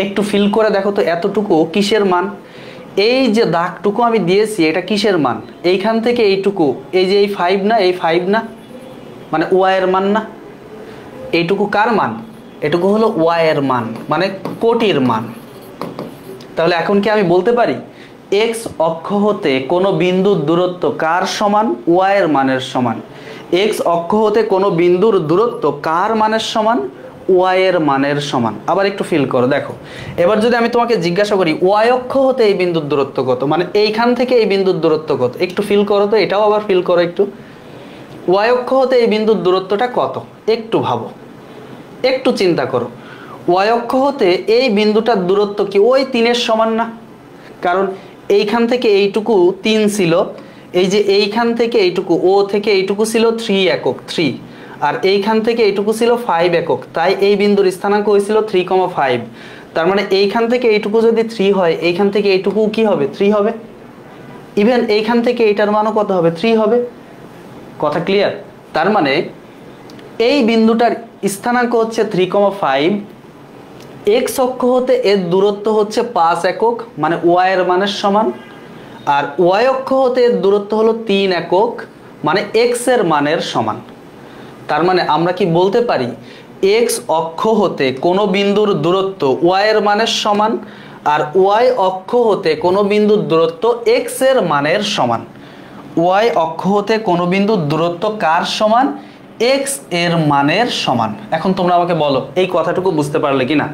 একটু ফিল করে দেখো তো এতটুকু কিসের মান? এই যে দাগটুকু আমি দিয়েছি এটা কিসের মান? এইখান থেকে এইটুকু, এই যে এই 5 না, এই 5 না মানে ওয়াই এর মান না? এইটুকু কার মান? এটুকু হলো ওয়াই এর মান, মানে কোটির মান। তাহলে এখন কি আমি বলতে পারি এক্স অক্ষ হতে কোনো বিন্দুর দূরত্ব কার সমান? ওয়াই এর মানের সমান। এক্স অক্ষ হতে কোনো বিন্দুর দূরত্ব কার মানের সমান? ওয়াই এর মানের সমান। আবার একটু ফিল করো, দেখো এবার যদি আমি তোমাকে জিজ্ঞাসা করি ওয়াই অক্ষ হতে এই বিন্দুর দূরত্ব কত, মানে এইখান থেকে এই বিন্দুর দূরত্ব কত? একটু ফিল করো তো, এটাও আবার ফিল করো একটু। ওয়াই অক্ষ হতে এই বিন্দুর দূরত্বটা কত? একটু ভাবো, একটু চিন্তা করো। ওয়াই অক্ষ হতে এই বিন্দুটার দূরত্ব কি ওই 3-এর সমান না? কারণ এইখান থেকে এইটুকু 3 ছিল, এই যে এইখান থেকে এইটুকু ও থেকে এইটুকু ছিল 3 একক 3, আর এইখান থেকে এইটুকু ছিল 5 একক, তাই এই বিন্দুর স্থানাঙ্ক হয়েছিল 3,5। তার মানে এইখান থেকে এইটুকু যদি 3 হয়, এইখান থেকে এইটুকু কি হবে? 3 হবে। ইভেন এইখান থেকে এইটার মানও কত হবে? 3 হবে। কথা ক্লিয়ার? তার মানে এই বিন্দুটার স্থানাঙ্ক হচ্ছে 3,5, এক্স অক্ষ হতে এর দূরত্ব হচ্ছে 5 একক মানে ওয়াই এর মানের সমান, আর ওয়াই অক্ষ হতে এর দূরত্ব হলো 3 একক মানে এক্স এর মানের সমান। তার মানে আমরা কি বলতে পারি এক্স অক্ষ হতে কোনো বিন্দুর দূরত্ব ওয়াই এর মানের সমান, আর ওয়াই অক্ষ হতে কোনো বিন্দুর দূরত্ব এক্স এর মানের সমান। ওয়াই অক্ষ হতে কোনো বিন্দুর দূরত্ব কার সমান? এক্স এর মানের সমান। এখন তোমরা আমাকে বলো এই কথাটুকু বুঝতে পারলে কি না?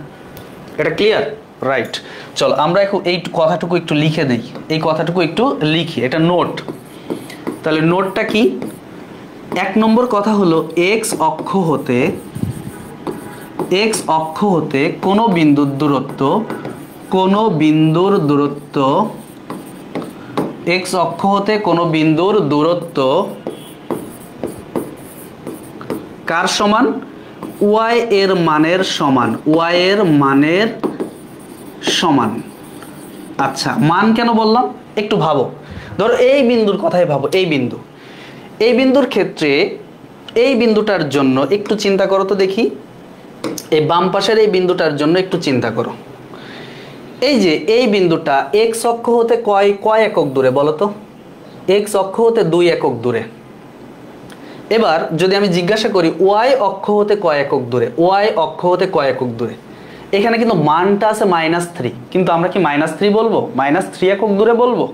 এটা ক্লিয়ার? রাইট। চলো আমরা এখন এই কথাটুকু একটু লিখে দিই, এই কথাটুকু একটু লিখি, এটা নোট। তাহলে নোটটা কি? 1 নম্বর কথা হলো এক্স অক্ষ হতে কোনো বিন্দুর দূরত্ব এক্স অক্ষ হতে কোনো বিন্দুর দূরত্ব কার সমান? ওয়াই এর মানের সমান। ওয়াই এর মানের সমান। আচ্ছা, মান কেন বললাম একটু ভাবো। ধরো এই বিন্দুর কথাই ভাবো, এই বিন্দুর ক্ষেত্রে এই বিন্দুটার জন্য একটু চিন্তা করো তো দেখি, এই বাম পাশের এই বিন্দুটার জন্য একটু চিন্তা করো। এই যে এই বিন্দুটা এক্স অক্ষ হতে কয় একক দূরে বলো তো? এক্স অক্ষ হতে 2 একক দূরে। এবার যদি আমি জিজ্ঞাসা করি ওয়াই অক্ষ হতে কয় একক দূরে? ওয়াই অক্ষ হতে কয় একক দূরে? এখানে কিন্তু মানটা আছে -3, কিন্তু আমরা কি -3 বলবো? -3 একক দূরে বলবো?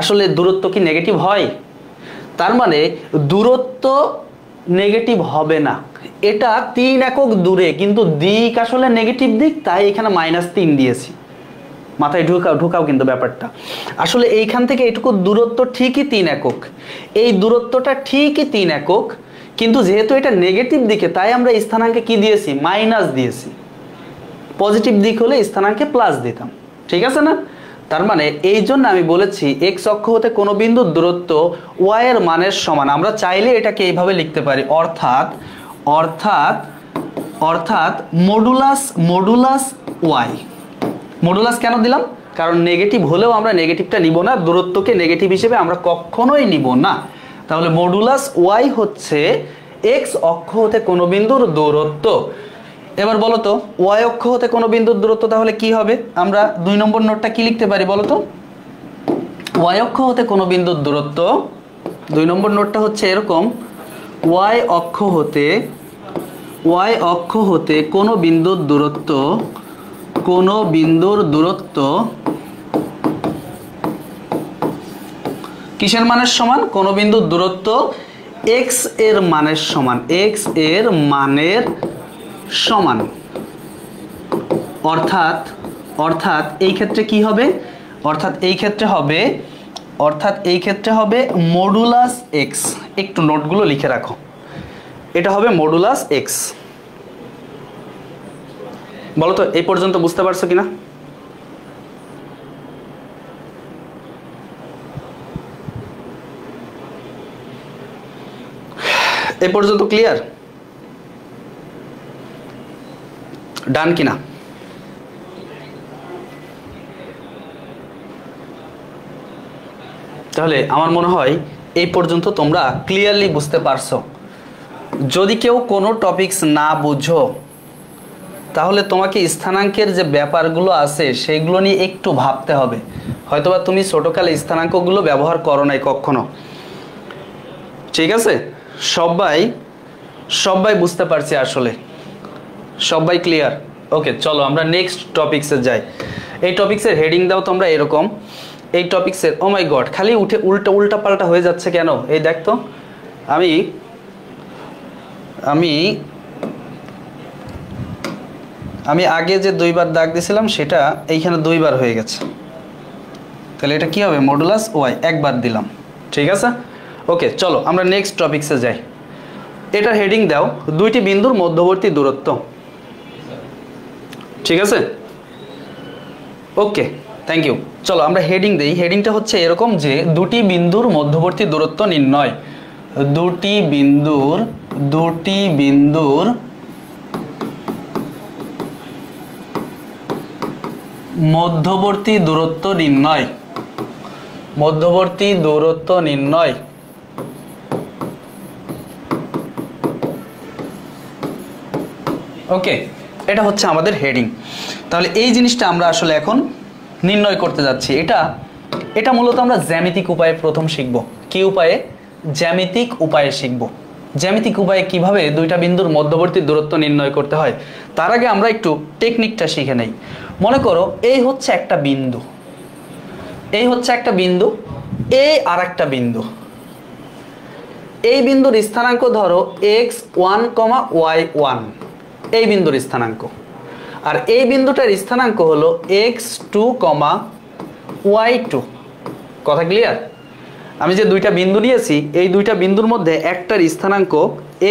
আসলে দূরত্ব কি নেগেটিভ হয়? তার মানে দূরত্ব নেগেটিভ হবে না, এটা 3 একক দূরে, কিন্তু দিক আসলে নেগেটিভ দিক, তাই এখানে -3 দিয়েছি। মাথায় ঢুকাও কিন্তু ব্যাপারটা। আসলে এইখান থেকে এইটুকু দূরত্ব ঠিকই 3 একক, এই দূরত্বটা ঠিকই 3 একক, কিন্তু যেহেতু এটা নেগেটিভ দিকে তাই আমরা স্থানাঙ্কে কি দিয়েছি? মাইনাস দিয়েছি। পজিটিভ দিক হলে স্থানাঙ্কে প্লাস দিতাম, ঠিক আছে না? তার মানে এই জন্য আমি বলেছি এক্স অক্ষ হতে কোনো বিন্দুর দূরত্ব ওয়াই এর মানের সমান। আমরা চাইলে এটাকে এইভাবে লিখতে পারি, অর্থাৎ মডুলাস ওয়াই। মডুলাস কেন দিলাম? কারণ নেগেটিভ হলেও আমরা নেগেটিভটা নিব না, দূরত্বকে নেগেটিভ হিসেবে আমরা কখনোই নিব না। তাহলে মডুলাস ওয়াই হচ্ছে এক্স অক্ষ হতে কোনো বিন্দুর দূরত্ব। এবার বলো তো ওয়াই অক্ষ হতে কোনো বিন্দুর দূরত্ব তাহলে কি হবে? আমরা 2 নম্বর নোটটা কি লিখতে পারি বলো তো? ওয়াই অক্ষ হতে কোনো বিন্দুর দূরত্ব, 2 নম্বর নোটটা হচ্ছে এরকম, ওয়াই অক্ষ হতে কোনো বিন্দুর দূরত্ব কিসের মানের সমান? কোনো বিন্দুর দূরত্ব x এর মানের সমান, x এর মানের সমান। অর্থাৎ এই ক্ষেত্রে কি হবে? অর্থাৎ এই ক্ষেত্রে হবে মডুলাস x। একটু নোটগুলো লিখে রাখো, এটা হবে মডুলাস x। বলো তো এই পর্যন্ত বুঝতে পারছো কিনা? এই পর্যন্ত ক্লিয়ার? ডান কিনা? তাহলে আমার মনে হয় এই পর্যন্ত তোমরা ক্লিয়ারলি বুঝতে পারছো। যদি কেউ কোনো টপিকস না বুঝো তাহলে তোমাকে স্থানাঙ্কের যে ব্যাপারগুলো আছে সেইগুলো নিয়ে একটু ভাবতে হবে। হয়তোবা তুমি ছোটকালে স্থানাঙ্কগুলো ব্যবহার করো নাই কখনো। ঠিক আছে, সবাই বুঝতে পারছি আসলে, সবাই ক্লিয়ার? ওকে, চলো আমরা নেক্সট টপিকসে যাই। এই টপিকসের হেডিং দাও তোমরা এরকম, এই টপিকসের, ও মাই গড খালি উল্টা পাল্টা হয়ে যাচ্ছে কেন? এই দেখ তো, আমি আগে যে 2 বার দাগ দিয়েছিলাম সেটা এইখানে 2 বার হয়ে গেছে। তাহলে এটা কি হবে? মডুলাস ওয়াই, একবার দিলাম। ঠিক আছে, ওকে চলো আমরা নেক্সট টপিকসে যাই। এটার হেডিং দাও দুইটি বিন্দুর মধ্যবর্তী দূরত্ব। ঠিক আছে, ওকে থ্যাংক ইউ। চলো আমরা হেডিং দেই। হেডিংটা হচ্ছে এরকম যে দুটি বিন্দুর মধ্যবর্তী দূরত্ব নির্ণয়। দুটি বিন্দুর মধ্যবর্তী দূরত্ব নির্ণয়। ওকে, এটা হচ্ছে আমাদের হেডিং। তাহলে এই জিনিসটা আমরা আসলে এখন নির্ণয় করতে যাচ্ছি। এটা মূলত আমরা জ্যামিতিক উপায়ে প্রথম শিখব। কি উপায়ে? জ্যামিতিক উপায়ে শিখব। জ্যামিতিক উপায়ে কিভাবে দুইটা বিন্দুর মধ্যবর্তী দূরত্ব নির্ণয় করতে হয় তার আগে আমরা একটু টেকনিকটা শিখে নেই। মনে করো এই হচ্ছে একটা বিন্দু, এই আর একটা বিন্দু। এই বিন্দুর স্থানাঙ্ক ধরো x1, y1, এই বিন্দুর স্থানাঙ্ক। আর এই বিন্দুটার স্থানাঙ্ক হলো x2, y2। কথা ক্লিয়ার? আমি যে দুইটা বিন্দু নিয়েছি এই দুইটা বিন্দুর মধ্যে একটার স্থানাঙ্ক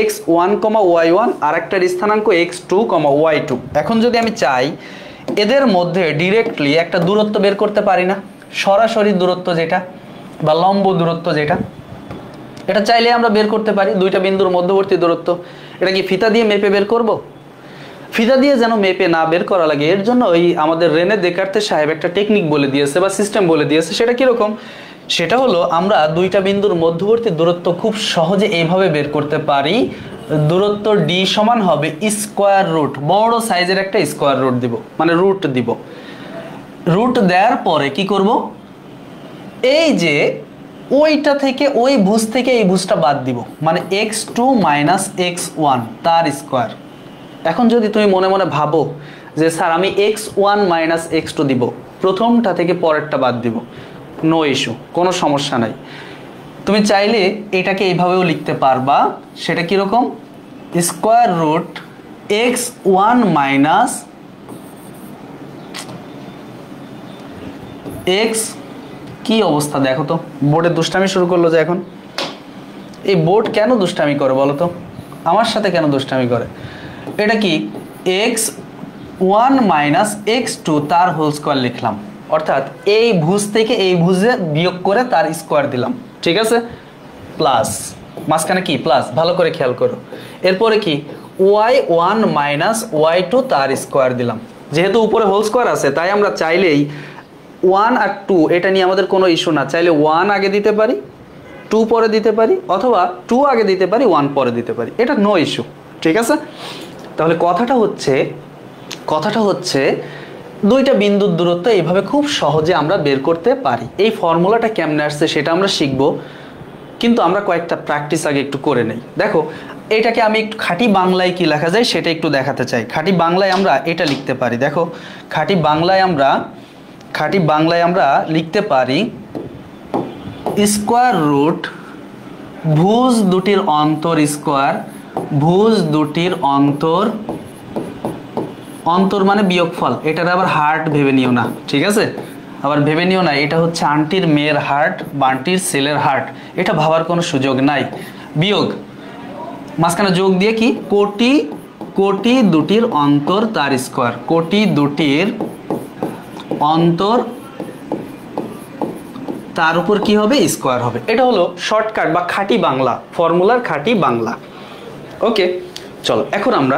x1, y1 আর একটার স্থানাঙ্ক x2, y2। এখন যদি আমি চাই এদের মধ্যে ডিরেক্টলি একটা দূরত্ব বের করতে পারি না? সরাসরি দূরত্ব যেটা বা লম্ব দূরত্ব যেটা, এটা চাইলে আমরা বের করতে পারি। দুইটা বিন্দুর মধ্যবর্তী দূরত্ব এটা কি ফিতা দিয়ে মেপে বের করব? ফিতা দিয়ে যেন মেপে না বের করা লাগে এর জন্য ওই আমাদের রেনে দেকার্তে সাহেব একটা টেকনিক বলে দিয়েছে বা সিস্টেম বলে দিয়েছে। সেটা কিরকম? সেটা হলো আমরা দুইটা বিন্দুর মধ্যবর্তী দূরত্ব খুব সহজে এইভাবে বের করতে পারি। দূরত্ব d সমান হবে স্কোয়ার রুট, বড় সাইজের একটা স্কোয়ার রুট দিব, মানে রুট দিব। রুট দেওয়ার পরে কি করব? এই যে ওইটা থেকে ওই ভুজ থেকে এই ভুজটা বাদ দিব, মানে x2 - x1 তার স্কোয়ার। এখন যদি তুমি মনে মনে ভাবো যে স্যার আমি x1 - x2 দিব, প্রথমটা থেকে পরেরটা বাদ দিব, নো ইস্যু, কোনো সমস্যা নাই। তুমি চাইলে এটাকে এইভাবেও লিখতে পারবা। সেটা কিরকম? স্কোয়ার রুট x1 - x, কি অবস্থা দেখো তো, বোর্ডে দুষ্টামি শুরু করলো যে এখন। এই বোর্ড কেন দুষ্টামি করে বলো তো? আমার সাথে কেন দুষ্টামি করে? এটা কি x1 - x2 তার হোল স্কোয়ার লিখলাম, অর্থাৎ এই ভুজ থেকে এই ভুজে বিয়োগ করে তার স্কোয়ার দিলাম। ঠিক আছে, প্লাস মাঝখানে কি প্লাস, ভালো করে খেয়াল করো। এরপরে কি y1 - y2 তার স্কোয়ার দিলাম। যেহেতু উপরে হোল স্কোয়ার আছে তাই আমরা চাইলেই 1 আর 2 এটা নিয়ে আমাদের কোনো ইস্যু না, চাইলে 1 আগে দিতে পারি, 2 পরে দিতে পারি, অথবা 2 আগে দিতে পারি, 1 পরে দিতে পারি, এটা নো ইস্যু। ঠিক আছে, তাহলে কথাটা হচ্ছে দুইটা বিন্দুর দূরত্ব এইভাবে খুব সহজে আমরা বের করতে পারি। এই ফর্মুলাটা কেমনে আসছে সেটা আমরা শিখবো, কিন্তু আমরা কয়েকটা প্র্যাকটিস আগে একটু করে নেই। দেখো এটাকে আমি একটু খাঁটি বাংলায় কি লেখা যায় সেটা একটু দেখাতে চাই। খাঁটি বাংলায় আমরা এটা লিখতে পারি, দেখো খাঁটি বাংলায় আমরা লিখতে পারি স্কোয়ার রুট ভুজ দুটির অন্তর স্কোয়ার, ভুজ দুটির অন্তর, অন্তর মানে বিয়োগফল, এটার আবার হার্ট ভেবে নিও না, ঠিক আছে, আবার ভেবে নিও না এটা হচ্ছে আন্টির মেয়ের হার্ট বা আন্টির ছেলের হার্ট, এটা ভাবার কোনো সুযোগ নাই। বিয়োগ মাঝখানে যোগ দিয়ে কি কোটি দুটির অন্তর তার স্কোয়ার, কোটি দুটির অন্তর তার উপর কি হবে স্কোয়ার হবে। এটা হলো শর্টকাট বা খাঁটি বাংলা, ফর্মুলার খাঁটি বাংলা। ওকে চলো এখন আমরা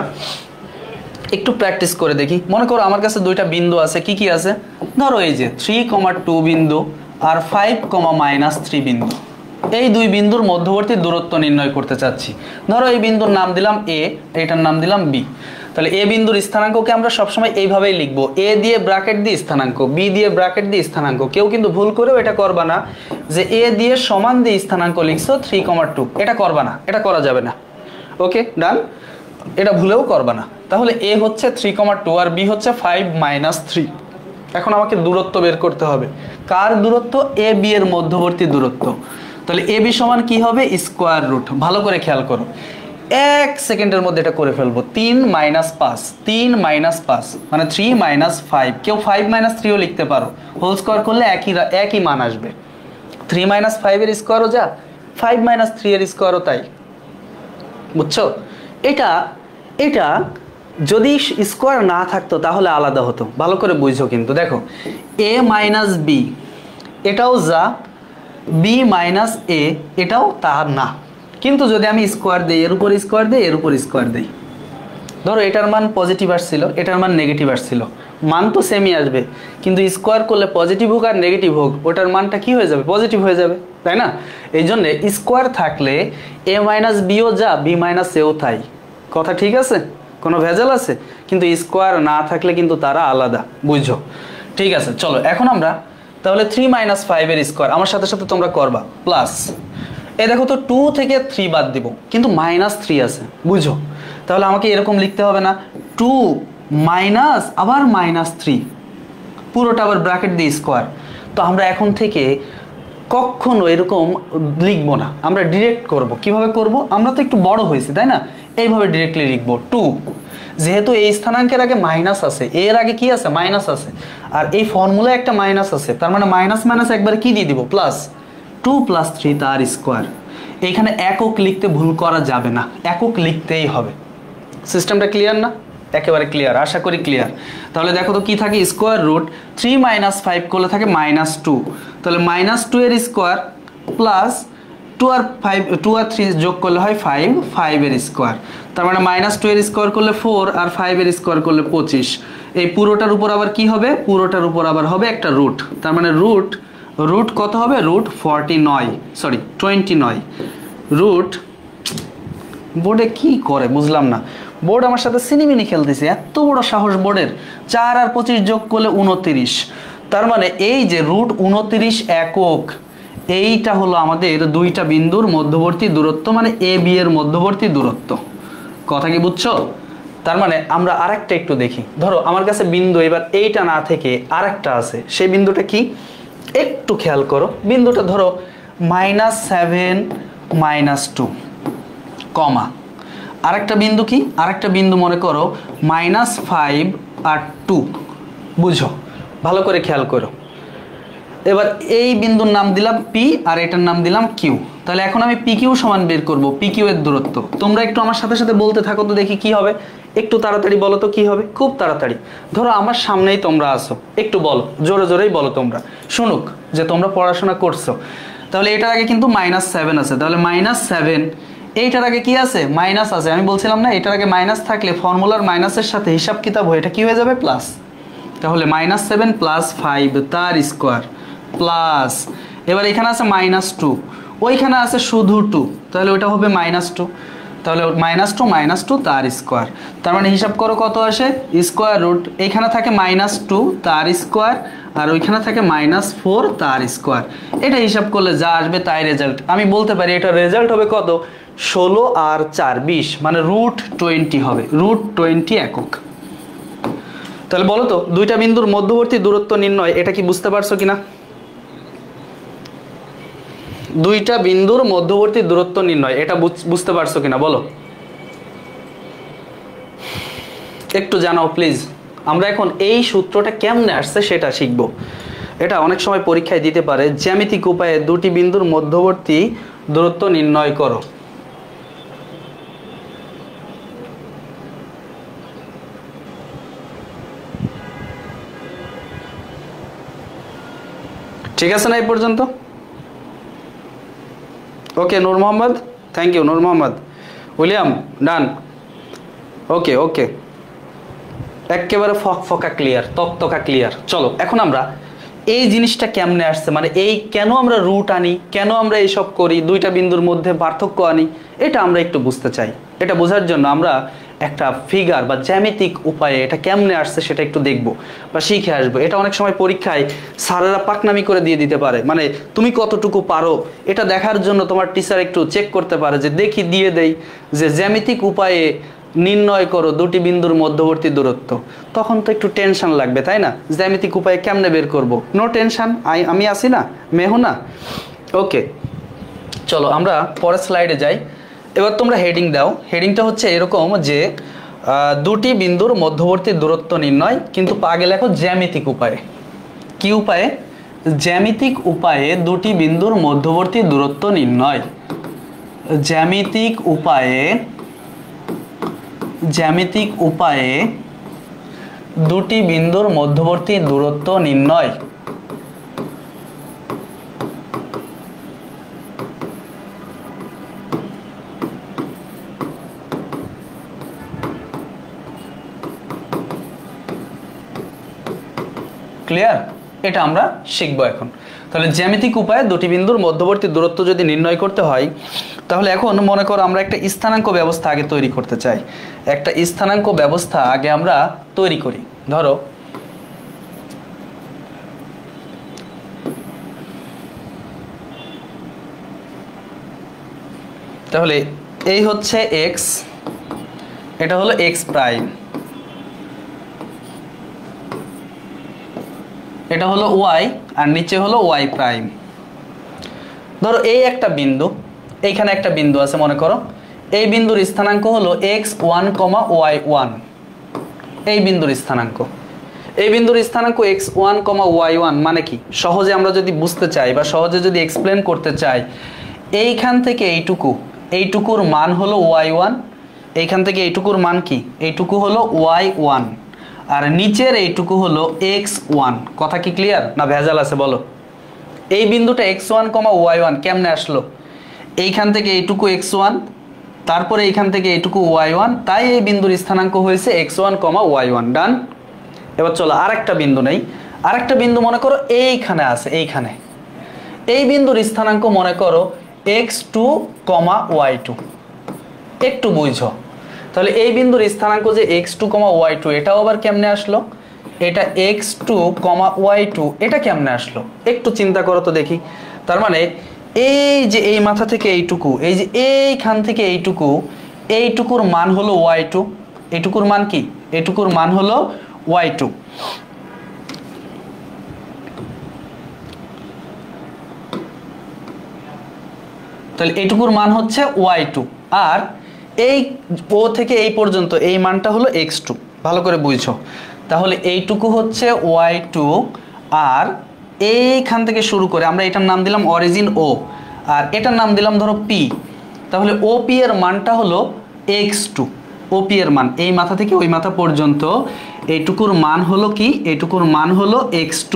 একটু প্র্যাকটিস করে দেখি। মনে করো আমার কাছে দুইটা বিন্দু আছে, কি কি আছে, ধরো এই যে 3,2 বিন্দু আর 5,-3 বিন্দু, এই দুই বিন্দুর মধ্যবর্তী দূরত্ব নির্ণয় করতে চাচ্ছি। ধরো এই বিন্দুর নাম দিলাম এ, এটার নাম দিলাম বি। তাহলে এ বিন্দুর স্থানাঙ্ককে আমরা সবসময় এইভাবেই লিখবো, এ দিয়ে ব্র্যাকেট দিয়ে স্থানাঙ্ক, বি দিয়ে ব্র্যাকেট দিয়ে স্থানাঙ্ক। কেউ কিন্তু ভুল করেও এটা করবা না যে এ দিয়ে সমান দিয়ে স্থানাঙ্ক লিখছো 3,2, এটা করবা না, এটা করা যাবে না। ওকে ডান, এটা ভুলেও করবা না। তাহলে এ হচ্ছে 3,2 আর বি হচ্ছে 5-3। এখন আমাকে দূরত্ব বের করতে হবে, কার দূরত্ব, এ বি এর মধ্যবর্তী দূরত্ব। তাহলে এ বি সমান কি হবে স্কোয়ার রুট, ভালো করে খেয়াল করো, 1 সেকেন্ডের মধ্যে এটা করে ফেলবো। 3 - 5, 3 - 5 মানে 3 - 5, কেউ 5 - 3ও লিখতে পারো, হোল স্কোয়ার করলে একই মান আসবে। 3 - 5 এর স্কোয়ারও যা, 5 - 3 এর স্কোয়ারও তাই, বুঝছো। এটা যদি স্কোয়ার না থাকতো তাহলে আলাদা হতো, ভালো করে বুঝছো। কিন্তু দেখো a - b এটাও যা, b - a এটাও তা না। কিন্তু যদি আমি স্কোয়ার দিই, এর উপর স্কোয়ার দিই, এর উপর স্কোয়ার দিই, ধরো এটার মান পজিটিভ আসছিল, এটার মান নেগেটিভ আসছিল, মান তো সেমই আসবে, কিন্তু স্কোয়ার করলে পজিটিভ হোক আর নেগেটিভ হোক ওটার মানটা কি হয়ে যাবে, পজিটিভ হয়ে যাবে, তাই না। এই জন্যে স্কোয়ার থাকলে a - bও যা, b - aও তাই। কথা ঠিক আছে, কোনো ভেজাল আছে। কিন্তু স্কোয়ার না থাকলে কিন্তু তারা আলাদা, বুঝছো। ঠিক আছে চলো এখন আমরা তাহলে 3 - 5 এর স্কোয়ার, আমার সাথে সাথে তোমরা করবা, প্লাস এ দেখো তো 2 থেকে 3 বাদ দিব, কিন্তু -3 আছে, বুঝো। তাহলে আমাকে এরকম লিখতে হবে না, 2 মাইনাস আবার -3, পুরোটা আবার ব্র্যাকেট দিয়ে স্কোয়ার। তো আমরা এখন থেকে কখনো এরকম লিখবো না, আমরা ডিরেক্ট করব। কিভাবে করব, আমরা তো একটু বড় হয়েছি তাই না, এইভাবে ডিরেক্টলি লিখবো 2, যেহেতু এই স্থানাঙ্কের আগে মাইনাস আছে, এর আগে কি আছে মাইনাস আছে, আর এই ফর্মুলায় একটা মাইনাস আছে, তার মানে মাইনাস একবার কি দিয়ে দিব প্লাস, 2 + 3 তার স্কোয়ার। এইখানে একক লিখতে ভুল করা যাবে না, একক লিখতেই হবে। সিস্টেমটা ক্লিয়ার না, একেবারে ক্লিয়ার, আশা করি ক্লিয়ার। তাহলে দেখো তো কি থাকে, স্কোয়ার রুট 3 - 5 করলে থাকে -2, তাহলে -2 এর স্কোয়ার প্লাস 2 আর 3 যোগ করলে হয় 5 এর স্কোয়ার, তার মানে -2 এর স্কোয়ার করলে 4 আর 5 এর স্কোয়ার করলে 25। এই পুরোটার উপর আবার কি হবে, পুরোটার উপর আবার হবে একটা রুট, তার মানে রুট কত হবে, রুট 29, রুট, বোর্ডে কি করে বুঝলাম না, বোর্ড আমার সাথে সিনিমিনি খেলতেছে, এত বড় সাহস বোর্ডের। 4 আর 25 যোগ করলে 29, তার মানে এই যে রুট 29 একক, এইটা হলো আমাদের দুইটা বিন্দুর মধ্যবর্তী দূরত্ব, মানে এ বি এর মধ্যবর্তী দূরত্ব। কথা কি বুঝছো। তার মানে আমরা আরেকটা একটু দেখি, ধরো আমার কাছে বিন্দু এবার এইটা না থেকে আরেকটা আছে, সেই বিন্দুটা কি একটু খেয়াল করো, বিন্দুটা ধরো -7 - 2 কমা, আরেকটা বিন্দু কি, আরেকটা বিন্দু মনে করো -5 আর 2, বুঝো, ভালো করে খেয়াল করো। এবার এই বিন্দুর নাম দিলাম পি আর এটার নাম দিলাম কিউ। তাহলে এখন আমি পি কিউ সমান বের করব, পি কিউ এর দূরত্ব। তোমরা একটু আমার সাথে সাথে বলতে থাকো তো দেখি কি হবে, একটু তাড়াতাড়ি বলো তো কি হবে, খুব তাড়াতাড়ি। ধরো আমার সামনেই তোমরা আসো, একটু বলো, জোরে জোরেই বলো, তোমরা শুনুক যে তোমরা পড়াশোনা করছো। তাহলে এটার আগে কিন্তু -7 আছে, তাহলে -7, এইটার আগে কি আছে মাইনাস আছে, আমি বলছিলাম না এটার আগে মাইনাস থাকলে ফর্মুলার মাইনাসের সাথে হিসাব কিতাব হয়ে এটা কি হয়ে যাবে প্লাস। তাহলে -7 + 5 তার স্কোয়ার প্লাস, এবার এখানে আছে -2, ওইখানে আছে শুধু 2, তাহলে ওটা হবে -2, তাহলে -2 তার স্কোয়ার। তার মানে হিসাব করো কত আসে, স্কোয়ার রুট, এখানে থাকে -2 তার স্কোয়ার আর ওইখানে থাকে -4 তার স্কোয়ার। এটা হিসাব করলে যা আসবে তাই রেজাল্ট। আমি বলতে পারি এটা রেজাল্ট হবে কত, 16 আর 4 20, মানে √20 হবে, √20 একক। তাহলে বলো তো দুইটা বিন্দুর মধ্যবর্তী দূরত্ব নির্ণয়, এটা কি বুঝতে পারছো কিনা? দুইটা বিন্দুর মধ্যবর্তী দূরত্ব নির্ণয়, এটা বুঝতে পারছো কিনা বলো, একটু জানাও প্লিজ। আমরা এখন এই সূত্রটা কেমনে আসছে সেটা শিখব। এটা অনেক সময় পরীক্ষায় দিতে পারে, জ্যামিতিক উপায়ে দুটি বিন্দুর মধ্যবর্তী দূরত্ব নির্ণয় করো। ঠিক আছে না এই পর্যন্ত? Okay Noor Mohammad, thank you Noor Mohammad, William Dunn, okay okay, একেবারে ফকা ক্লিয়ার, তকতকা ক্লিয়ার। চলো এখন আমরা এই জিনিসটা কেমনে আসছে, মানে এই কেন আমরা রুট আনি, কেন আমরা এইসব করি, দুইটা বিন্দুর মধ্যে পার্থক্য আনি, এটা আমরা একটু বুঝতে চাই। এটা বোঝার জন্য আমরা একটা ফিগার বা জ্যামিতিক উপায়ে এটা কেমনে আসছে সেটা একটু দেখব বা শিখে আসবো। এটা অনেক সময় পরীক্ষায় স্যারেরা পাকনামি করে দিয়ে দিতে পারে, মানে তুমি কতটুকু পারো এটা দেখার জন্য তোমার টিচার একটু চেক করতে পারে, যে দেখি দিয়ে দেই যে জ্যামিতিক উপায়ে নির্ণয় করো দুটি বিন্দুর মধ্যবর্তী দূরত্ব, তখন তো একটু টেনশন লাগবে তাই না, জ্যামিতিক উপায়ে কেমনে বের করব। নো টেনশন, আমি আছি না, মেহু না। ওকে চলো আমরা পরের স্লাইডে যাই। এবার তোমরা হেডিং দাও। হেডিংটা হচ্ছে এরকম যে দুটি বিন্দুর মধ্যবর্তী দূরত্ব নির্ণয়, কিন্তু আগে লেখো জ্যামিতিক উপায়ে। কি উপায়ে? জ্যামিতিক উপায়ে দুটি বিন্দুর মধ্যবর্তী দূরত্ব নির্ণয়। জ্যামিতিক উপায়ে দুটি বিন্দুর মধ্যবর্তী দূরত্ব নির্ণয়। ক্লিয়ার? এটা আমরা শিখব এখন। তাহলে জ্যামিতিক উপায়ে দুটি বিন্দুর মধ্যবর্তী দূরত্ব যদি নির্ণয় করতে হয়, তাহলে এখন মনে করো আমরা একটা স্থানাঙ্ক ব্যবস্থা আগে তৈরি করতে চাই। একটা স্থানাঙ্ক ব্যবস্থা আগে আমরা তৈরি করি। ধরো তাহলে এই হচ্ছে এক্স, এটা হলো এক্স প্রাইম, এটা হলো ওয়াই আর নিচে হলো ওয়াই প্রাইম। ধরো এই একটা বিন্দু, এইখানে একটা বিন্দু আছে মনে করো, এই বিন্দুর স্থানাঙ্ক হলো x1, y1। এই বিন্দুর স্থানাঙ্ক, এই বিন্দুর স্থানাঙ্ক x1, y1 মানে কি, সহজে আমরা যদি বুঝতে চাই বা সহজে যদি এক্সপ্লেন করতে চাই, এইখান থেকে এইটুকুর মান হলো y1, এইখান থেকে এইটুকুর মান কি, এইটুকু হলো y1 আর নিচের এইটুকু হলো x1। কথা কি ক্লিয়ার না ভেজাল আছে বলো? এই বিন্দুটা x1, y1 কেমনে আসলো, এইখান থেকে এইটুকু x1, তারপরে এইখান থেকে এইটুকু y1, তাই এই বিন্দুর স্থানাঙ্ক হয়েছে x1, y1। ডান। এবার চলো আরেকটা বিন্দু নেই, আরেকটা বিন্দু মনে করো এইখানে আছে, এইখানে এই বিন্দুর স্থানাঙ্ক মনে করো x2, y2। একটু বুঝো, তাহলে এই বিন্দুর স্থানাঙ্ক যে x2, y2 এটাও আবার কেমনে আসলো, এটা x2, y2 এটা কেমনে আসলো একটু চিন্তা করো তো দেখি। তার মানে এই যে এই মাথা থেকে এইটুকু, এই যে এইখান থেকে এইটুকু, এইটুকুর মান হলো y2, এইটুকুর মান কি, এইটুকুর মান হলো y2। তাহলে এইটুকুর মান হচ্ছে y2 আর এই ও থেকে এই পর্যন্ত এই মানটা হলো x2। ভালো করে বুঝছো, তাহলে এইটুকু হচ্ছে y2 আর এইখান থেকে শুরু করে আমরা এটার নাম দিলাম অরিজিন ও আর এটার নাম দিলাম ধরো p, তাহলে OP এর মানটা হলো x2। OP এর মান এই মাথা থেকে ওই মাথা পর্যন্ত এইটুকুর মান হলো কি, এইটুকুর মান হলো x2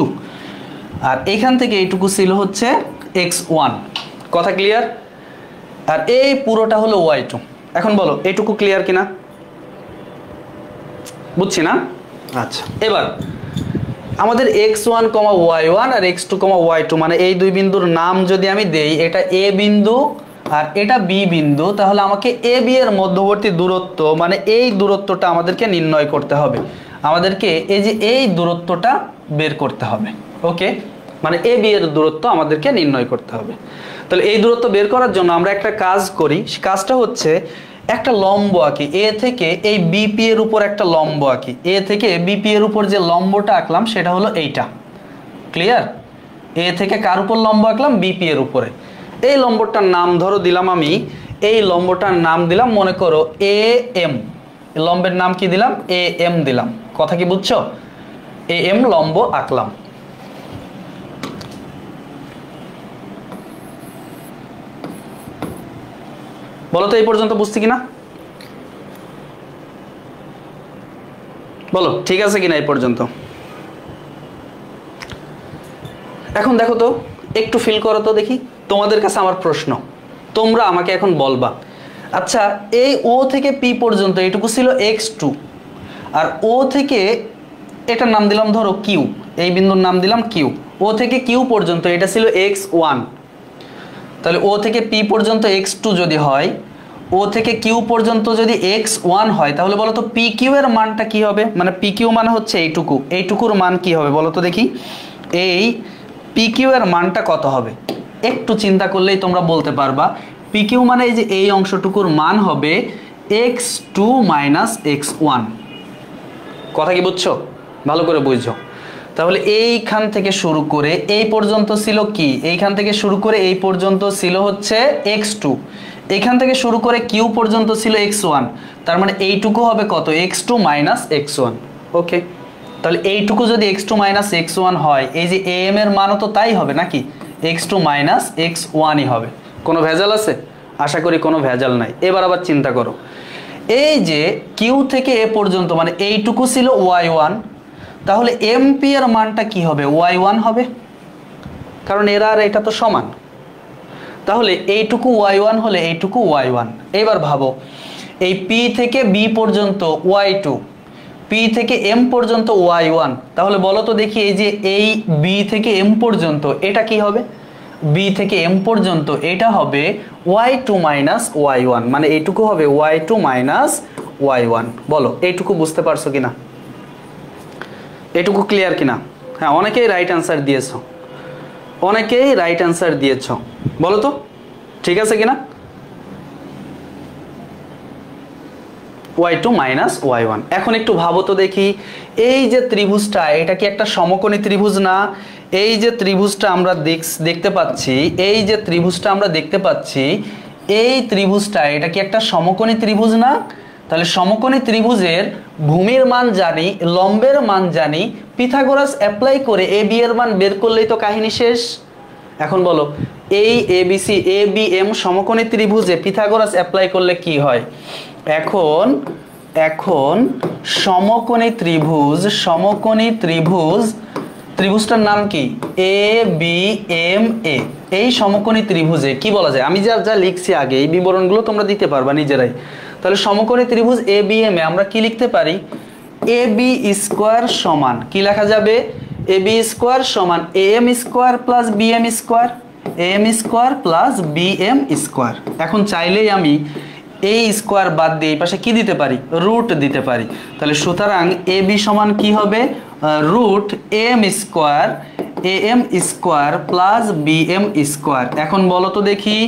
আর এইখান থেকে এইটুকু ছিল হচ্ছে x1। কথা ক্লিয়ার? আর এই পুরোটা হলো y2। এখন বলো এইটুকু ক্লিয়ার কিনা, বুঝছি না? আচ্ছা এবার আমাদের x1, y1 আর x2, y2 মানে এই দুই বিন্দুর নাম যদি আমি দেই, এটা a বিন্দু আর এটা b বিন্দু, তাহলে আমাকে a b এর মধ্যবর্তী দূরত্ব মানে এই দূরত্বটা আমাদেরকে নির্ণয় করতে হবে। আমাদেরকে এই যে এই দূরত্বটা বের করতে হবে। ওকে, মানে a b এর দূরত্ব আমাদেরকে নির্ণয় করতে হবে। তাহলে এই দূরত্ব বের করার জন্য আমরা একটা কাজ করি, সে কাজটা হচ্ছে একটা লম্ব আঁকি, এ থেকে এই বিপি এর উপর একটা লম্ব আঁকি। এ থেকে বিপি এর উপর যে লম্বটা আঁকলাম সেটা হলো এইটা। ক্লিয়ার? এ থেকে কার উপর লম্ব আঁকলাম? বিপি এর উপরে। এই লম্বটার নাম ধরো দিলাম আমি, এই লম্বটার নাম দিলাম মনে করো এ এম। লম্বের নাম কি দিলাম? এ এম দিলাম। কথা কি বুঝছো? এ এম লম্ব আঁকলাম। বলো তো এই পর্যন্ত বুঝছি কিনা? বলো ঠিক আছে কিনা এই পর্যন্ত? এখন দেখো তো, একটু ফিল করো তো দেখি, তোমাদের কাছে আমার প্রশ্ন, তোমরা আমাকে এখন বলবা, আচ্ছা এই ও থেকে পি পর্যন্ত এইটুকু ছিল x2, আর ও থেকে এটার নাম দিলাম ধরো কিউ, এই বিন্দুর নাম দিলাম কিউ, ও থেকে কিউ পর্যন্ত এটা ছিল x1। তাহলে ও থেকে পি পর্যন্ত x2 যদি হয়, ও থেকে কিউ পর্যন্ত যদি x1 হয়, তাহলে বলো তো পি কিউ এর মানটা কি হবে? মানে পি কিউ মানে হচ্ছে এইটুকু, এইটুকুর মান কি হবে বলো তো দেখি? এই পি কিউ এর মানটা কত হবে? একটু চিন্তা করলেই তোমরা বলতে পারবা। পি কিউ মানে এই যে এই অংশটুকুর মান হবে x2 মাইনাস x1। কথা কি বুঝছো? ভালো করে বুঝছো। তাহলে এইখান থেকে শুরু করে এই পর্যন্ত ছিল কি? এইখান থেকে শুরু করে এই পর্যন্ত ছিল হচ্ছে x2, এখান থেকে শুরু করে কিউ পর্যন্ত ছিল x1, তার মানে এইটুকু হবে কত? x2 minus x1। ওকে, তাহলে এইটুকু যদি x2 মাইনাস x1 হয়, এই যে am এর মানও তো তাই হবে নাকি? x2 মাইনাস x1ই হবে। কোনো ভেজাল আছে? আশা করি কোনো ভেজাল নাই। এবার আবার চিন্তা করো, এই যে কিউ থেকে এ পর্যন্ত মানে এইটুকু ছিল y1, তাহলে এমপি এর মানটা কি হবে? y1 হবে, কারণ এরা আর এটা তো সমান। তাহলে এইটুকু y1 হলে এইটুকু y1। এবার ভাবো, এই পি থেকে বি পর্যন্ত y2, পি থেকে এম পর্যন্ত y1, তাহলে বলো তো দেখি এই যে এই বি থেকে এম পর্যন্ত এটা কি হবে? বি থেকে এম পর্যন্ত এটা হবে y2 মাইনাস y1, মানে এইটুকু হবে y2 মাইনাস y1। বলো এইটুকু বুঝতে পারছো কিনা? এটুকু ক্লিয়ার কিনা? হ্যাঁ, অনেকেই রাইট অ্যান্সার দিয়েছ, অনেকেই রাইট অ্যান্সার দিয়েছ। বলো তো ঠিক আছে কিনা? y2 minus y1। এখন একটু ভাবো তো দেখি, এই যে ত্রিভুজটা, এটা কি একটা সমকোণী ত্রিভুজ না? এই যে ত্রিভুজটা আমরা দেখতে পাচ্ছি, এই যে ত্রিভুজটা আমরা দেখতে পাচ্ছি, এই ত্রিভুজটা এটা কি একটা সমকোণী ত্রিভুজ না? তাহলে সমকোণী ত্রিভুজের ভূমির মান জানি, লম্বের মান জানি, পিথাগোরাস অ্যাপ্লাই করে এ বি এর মান বের করলেই তো কাহিনী শেষ। এখন বলো, এই এবিসি এ বি এম সমকোণী ত্রিভুজে পিথাগোরাস অ্যাপ্লাই করলে কি হয়? এখন সমকোণী ত্রিভুজটার নাম কি? A B M A. এই সমকোণী ত্রিভুজে কি বলা যায়? আমি যা লিখছি আগে এই বিবরণগুলো তোমরা দিতে পারবা নিজেরাই। তাহলে সমকোণী ত্রিভুজ এ বি এম এ আমরা কি লিখতে পারি? এ বি স্কোয়ার সমান কি লেখা যাবে? এ বি স্কোয়ার সমান A M square plus B M square, A M square plus B M square. এখন চাইলেই আমি এই স্কোয়ার বাদ দিয়ে এই পাশে কি দিতে পারি? রুট দিতে পারি। তাহলে সুতরাং এ বি সমান কি হবে? Root M square A M square plus B M square. এখন বলো তো দেখি,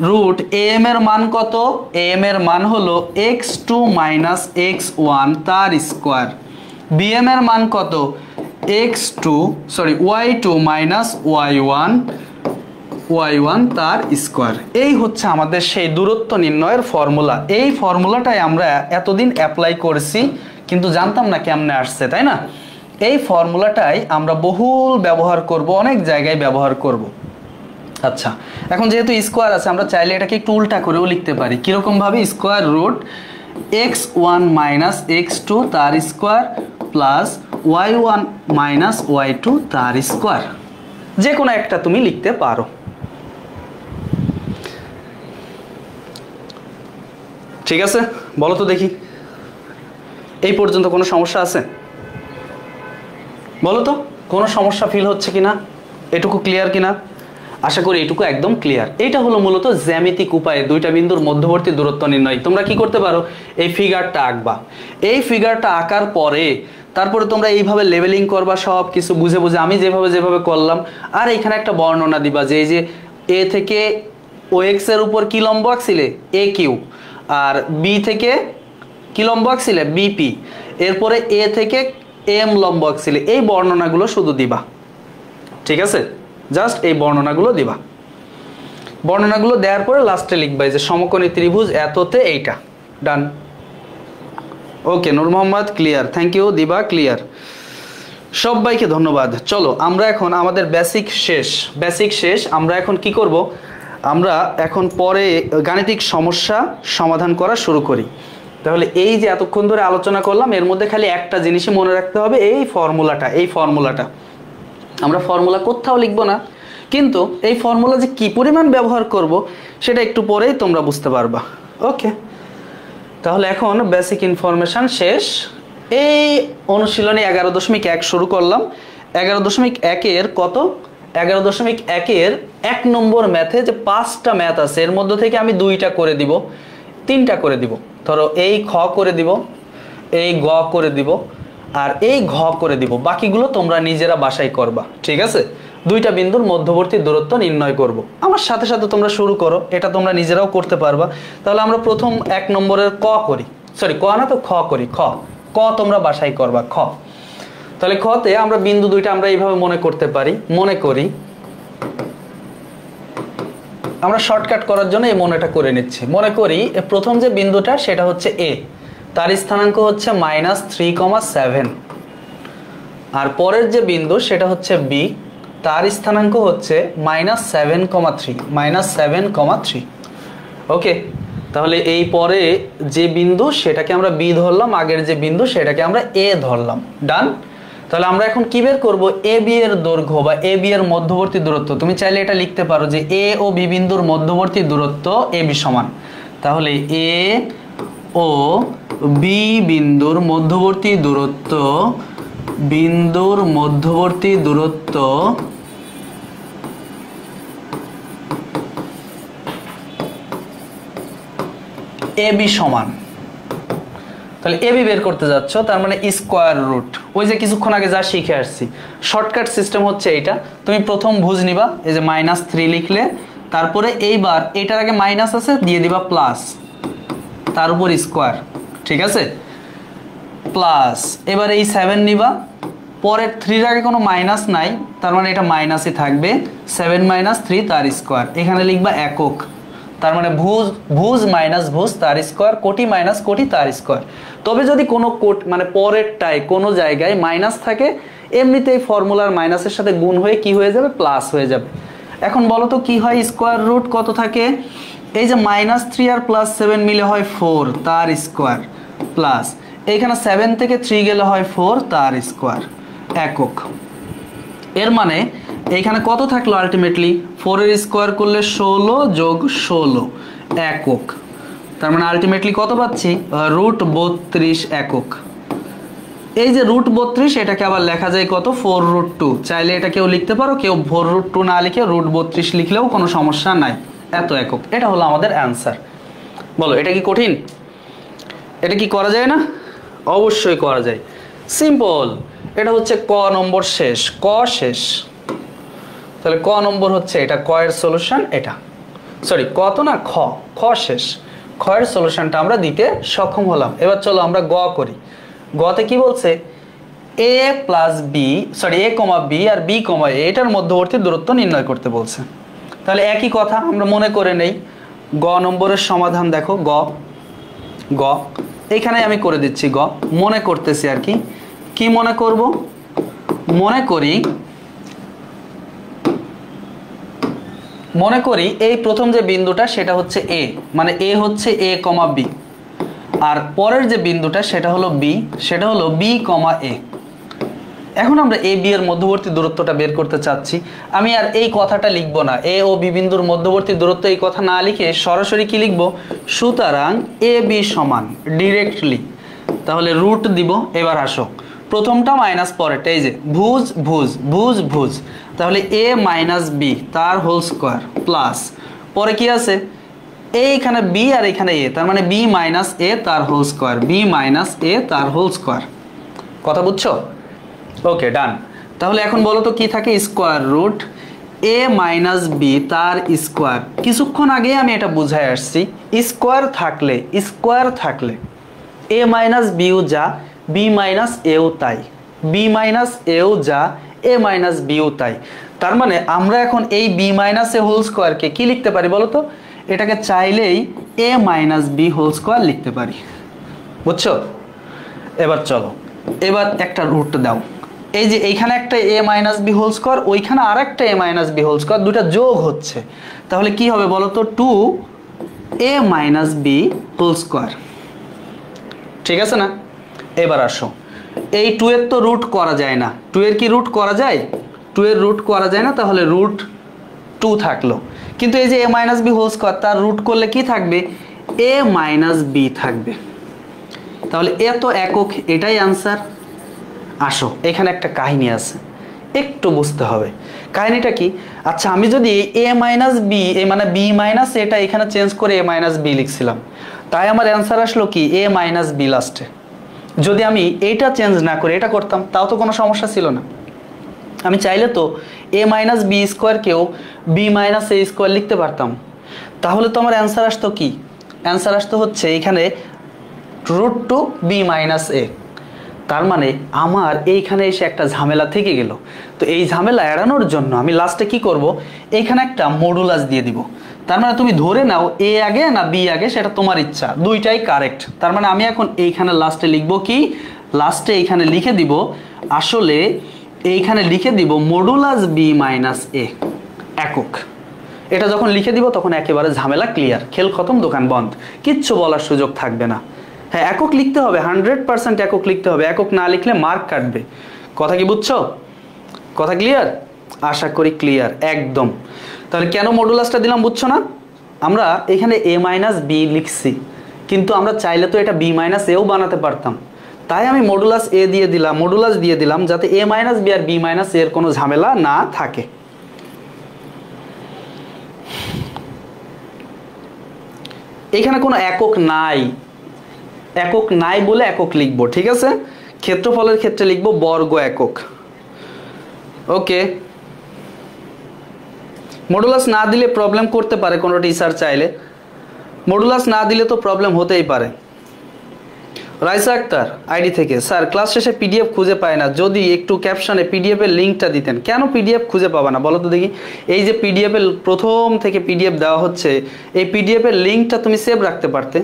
রুট এ এম এর মান কত? এ এম এর মান হলো x2 মাইনাস x1 তার স্কোয়ার। বি এম এর মান কত? y2 মাইনাস y1 তার স্কোয়ার। এই হচ্ছে আমাদের সেই দূরত্ব নির্ণয়ের ফর্মুলা। এই ফর্মুলাটাই আমরা এতদিন অ্যাপ্লাই করেছি, কিন্তু জানতাম না কেমনে আসছে, তাই না? এই ফর্মুলাটাই আমরা বহুল ব্যবহার করব, অনেক জায়গায় ব্যবহার করব। আচ্ছা, এখন যেহেতু স্কোয়ার আছে, আমরা চাইলে এটাকে একটু উল্টা করেও লিখতে পারি। কিরকম ভাবে? Square root x1 minus x2 তার square plus y1 minus y2 তার স্কোয়ার। যে কোনো একটা তুমি লিখতে পারো। ঠিক আছে, বলো তো দেখি এই পর্যন্ত কোনো সমস্যা আছে? বলো তো কোনো সমস্যা ফিল হচ্ছে কিনা, এটুকু ক্লিয়ার কিনা? আশা করি এটুকু একদম ক্লিয়ার। এটা হলো মূলত জ্যামিতিক উপায়ে দুইটা বিন্দুর মধ্যবর্তী দূরত্ব নির্ণয়। তোমরা কি করতে পারো, এই ফিগারটা আঁকবা, এই ফিগারটা আঁকার পরে তারপরে তোমরা এইভাবে লেভেলিং করবা সব কিছু বুঝে বুঝে, আমি যেভাবে করলাম। আর এখানে একটা বর্ণনা দিবা যে এই যে এ থেকে ও এক্স এর উপর কি লম্ব আঁকছিলে, এ কিউ, আর বি থেকে কি লম্ব আঁকছিলে, বিপি, এরপরে এ থেকে এম লম্ব আঁকছিলে। এই বর্ণনাগুলো শুধু দিবা, ঠিক আছে? জাস্ট এই বর্ণনাগুলো দিবা। বর্ণনাগুলো দেওয়ার পরে লাস্টে লিখবা যে সমকোণী ত্রিভুজ এততে এইটা। ডান। ওকে Noor Mohammad clear, thank you দিবা, ক্লিয়ার। সবাইকে ধন্যবাদ। চলো আমরা এখন আমাদের বেসিক শেষ। আমরা এখন কি করব, আমরা এখন পরে গাণিতিক সমস্যা সমাধান করা শুরু করি। তাহলে এই যে এতক্ষণ ধরে আলোচনা করলাম এর মধ্যে খালি একটা জিনিসই মনে রাখতে হবে, এই ফর্মুলাটা আমরা ফর্মুলা কোথাও লিখবো না, কিন্তু এই ফর্মুলা যে কি পরিমাণ ব্যবহার করব সেটা একটু পরেই তোমরা বুঝতে পারবা। ওকে, তাহলে এখন বেসিক ইনফরমেশন শেষ। এই অনুশীলনী 11.1 শুরু করলাম। 11.1-এর কত, 11.1-এর 1 নম্বর ম্যাথে যে 5টা ম্যাথ আছে এর মধ্যে থেকে আমি 2টা করে দিব, 3টা করে দিব। ধরো এই খ করে দিব, এই গ করে দিব, আর এই ঘ করে দিব। বাকিগুলো তোমরা নিজেরা বাসায় করবা, ঠিক আছে? দুইটা বিন্দুর মধ্যবর্তী দূরত্ব নির্ণয় করব। আমার সাথে সাথে তোমরা শুরু করো, এটা তোমরা নিজেরাও করতে পারবা। তাহলে আমরা প্রথম 1 নম্বরের ক করি, সরি ক না তো খ করি। ক তোমরা বাসায় করবা। খ, তাহলে খতে আমরা বিন্দু দুইটা আমরা এইভাবে মনে করতে পারি। মনে করি, আমরা শর্টকাট করার জন্য এই মনেটা করে নিচ্ছি। মনে করি প্রথম যে বিন্দুটা সেটা হচ্ছে এ, তার স্থানাঙ্ক হচ্ছে -3,7, আর পরের যে বিন্দু সেটা হচ্ছে বি, তার স্থানাঙ্ক হচ্ছে -7,3। ওকে, তাহলে এই পরে যে বিন্দু সেটাকে আমরা বি ধরলাম, আগের যে বিন্দু সেটাকে আমরা এ ধরলাম। ডান। তাহলে আমরা এখন কি বের করব, এ বি এর দৈর্ঘ্য বা এ বি এর মধ্যবর্তী দূরত্ব। তুমি চাইলে এটা লিখতে পারো যে এ ও বি বিন্দুর মধ্যবর্তী দূরত্ব এ বি সমান। তাহলে এ ও বি বিন্দুর মধ্যবর্তী দূরত্ব, এ বি সমান। তাহলে এ বি বের করতে যাচ্ছ, তার মানে স্কোয়ার রুট, ওই যে কিছুক্ষণ আগে যা শিখে আসছি। শর্টকাট সিস্টেম হচ্ছে এইটা। তুমি প্রথম ভুজ নিবা, এই যে -3 লিখলে, তারপরে এইবার এটার আগে মাইনাস আছে দিয়ে দিবা প্লাস, তার উপর স্কোয়ার, ঠিক আছে? প্লাস এবার এই 7 নিবা, পরের 3 আগে কোনো মাইনাস নাই, তার মানে এটা মাইনাসই থাকবে। 7 - 3 তার স্কোয়ার, এখানে লিখবা একক, তার মানে ভুজ মাইনাস ভুজ তার স্কোয়ার, কোটি মাইনাস কোটি তার স্কোয়ার। তবে যদি কোনো মানে পরেরটায় কোনো জায়গায় মাইনাস থাকে, এমনিতেই ফর্মুলার মাইনাসের সাথে গুণ হয়ে কি হয়ে যাবে, প্লাস হয়ে যাবে। এখন বলো তো কি হয়, স্কোয়ার রুট কত থাকে, এই যে -3 আর +7 মিলে হয় 4 তার স্কোয়ার, প্লাস এইখানে 7 থেকে 3 গেলে হয় 4 তার স্কোয়ার, একক। এর মানে এইখানে কত থাকলো আলটিমেটলি, 4 এর স্কোয়ার করলে 16 যোগ 16 একক। তার মানে আলটিমেটলি কত পাচ্ছি, √32 একক। এই যে √32 এটাকে আবার লেখা যায় কত, 4√2। চাইলে এটা কেউ লিখতে পারো, কেউ 4√2 না লিখে √32 লিখলেও কোনো সমস্যা নাই। এত একক, এটা হলো আমাদের অ্যান্সার। বলো এটা কি কঠিন? এটা কি করা যায় না? অবশ্যই করা যায়, সিম্পল। এটা হচ্ছে ক নম্বর শেষ, ক শেষ। তাহলে ক নম্বর হচ্ছে এটা, ক এর সলিউশন এটা, সরি ক তো না, খ শেষ। খ এর সলিউশনটা আমরা দিতে সক্ষম হলাম। এবার চলো আমরা গ করি। গতে কি বলছে, এ প্লাস বি, সরি এ কমা বি আর বি কমা এ, এটার মধ্যবর্তী দূরত্ব নির্ণয় করতে বলছে। তাহলে একই কথা আমরা মনে করে নেই। গ নম্বরের সমাধান দেখো, গ এইখানে আমি করে দিচ্ছি। গ মনে করতেছি আর কি। কি মনে করব, মনে করি এই প্রথম যে বিন্দুটা সেটা হচ্ছে এ, মানে এ হচ্ছে এ কমা বি, আর পরের যে বিন্দুটা সেটা হলো বি, সেটা হলো বি কমা এ। এখন আমরা এ বি এর মধ্যবর্তী দূরত্বটা বের করতে চাচ্ছি। আমি আর এই কথাটা লিখবো না, এ ও বি বিন্দুর মধ্যবর্তী দূরত্ব এই কথা না লিখে সরাসরি কি লিখবো, সুতরাং এ বি সমান, ডিরেক্টলি। তাহলে রুট দিব। এবার আসো, প্রথমটা মাইনাস পরেরটা, এই যে ভুজ ভুজ ভুজ ভুজ, তাহলে a মাইনাস বি তার হোল স্কোয়ার প্লাস পরে কি আছে এইখানে b আর এখানে a, তার মানে b মাইনাস a তার whole square, b minus a তার হোল স্কোয়ার। কথা বুঝছো? ওকে ডান। তাহলে এখন বলো তো কি থাকে, square root a minus B তার স্কোয়ার। কিছুক্ষণ আগে আমি এটা বুঝাই আসছি, স্কোয়ার থাকলে a মাইনাস বিও যা b মাইনাস এও তাই, b মাইনাস এও যা a মাইনাস বিও তাই। তার মানে আমরা এখন এই b মাইনাস এ হোল স্কোয়ারকে কি লিখতে পারি বলো তো, এটাকে চাইলেই a minus B whole square লিখতে পারি। বুঝছো? এবার চলো, এবার একটা রুট দাও, এই যে এইখানে একটা a minus B whole square, ওইখানে আর একটা a minus B whole square, দুটা যোগ হচ্ছে, তাহলে কি হবে বলো তো, 2a minus B whole square. ঠিক আছে না? এবার আসো, এই 2 এর তো রুট করা যায় না, 2 এর কি রুট করা যায়? 2 এর রুট করা যায় না, তাহলে রুট 2 থাকলো। কিন্তু এই যে a minus B whole square, তার রুট করলে কি থাকবে, a মাইনাস বি থাকবে। তাহলে এ তো একক, এটাই আনসার। আসো, এখানে একটা কাহিনী আছে, একটু বুঝতে হবে। কাহিনীটা কি? আচ্ছা, আমি যদি a মাইনাস বি, মানে b মাইনাস এটা এখানে চেঞ্জ করে a মাইনাস বি লিখছিলাম, তাই আমার অ্যান্সার আসলো কি a মাইনাস বি লাস্টে। যদি আমি এইটা চেঞ্জ না করে এটা করতাম, তাও তো কোনো সমস্যা ছিল না। আমি চাইলে তো a মাইনাস বি স্কোয়ারকেও b মাইনাস এ স্কোয়ার লিখতে পারতাম। তাহলে তো আমার অ্যান্সার আসতো কি? অ্যান্সার আসতো হচ্ছে এখানে রুট টু বি মাইনাস এ। তার মানে আমার এইখানে এসে একটা ঝামেলা থেকে গেল। তো এই ঝামেলা এড়ানোর জন্য আমি লাস্টে কি করব, এইখানে একটা মডুলাস দিয়ে দিব। তার মানে তুমি ধরে নাও এ আগে না বি আগে, সেটা তোমার ইচ্ছা, দুইটাই কারেক্ট। তার মানে আমি এখন এইখানে লাস্টে লিখব কি, লাস্টে এইখানে লিখে দিব, আসলে এইখানে লিখে দিব মডুলাস বি মাইনাস এ একক। এটা যখন লিখে দিব তখন একেবারে ঝামেলা ক্লিয়ার, খেল খতম, দোকান বন্ধ, কিচ্ছু বলার সুযোগ থাকবে না। হ্যাঁ, একক লিখতে হবে, 100% একক লিখতে হবে, একক না লিখলে মার্ক কাটবে। কথা কি বুঝছো? কথা ক্লিয়ার? আশা করি ক্লিয়ার একদম। তাহলে কেন মডুলাসটা দিলাম বুঝছো না? আমরা এখানে a মাইনাস বি লিখছি, কিন্তু আমরা চাইলে তো এটা b মাইনাস এও বানাতে পারতাম, তাই আমি মডুলাস এ দিয়ে দিলাম, মডুলাস দিয়ে দিলাম, যাতে a মাইনাস বি আর b মাইনাস এর কোনো ঝামেলা না থাকে। এখানে কোনো একক নাই, একক নাই বলে একক লিখবো, ঠিক আছে? ক্ষেত্রফলের ক্ষেত্রে লিখবো বর্গ একক। ওকে, মডুলাস না দিলে প্রবলেম করতে পারে কোনো টিচার চাইলে, মডুলাস না দিলে তো প্রবলেম হতেই পারে। রাইসা আক্তার আইডি থেকে, স্যার ক্লাস শেষে পিডিএফ খুঁজে পায় না, যদি একটু ক্যাপশনে পিডিএফ এর লিঙ্কটা দিতেন। কেন পিডিএফ খুঁজে পাবা না বলো তো দেখি? এই যে পিডিএফ এর প্রথম থেকে পিডিএফ দেওয়া হচ্ছে, এই পিডিএফ এর লিঙ্কটা তুমি সেভ রাখতে পারতে,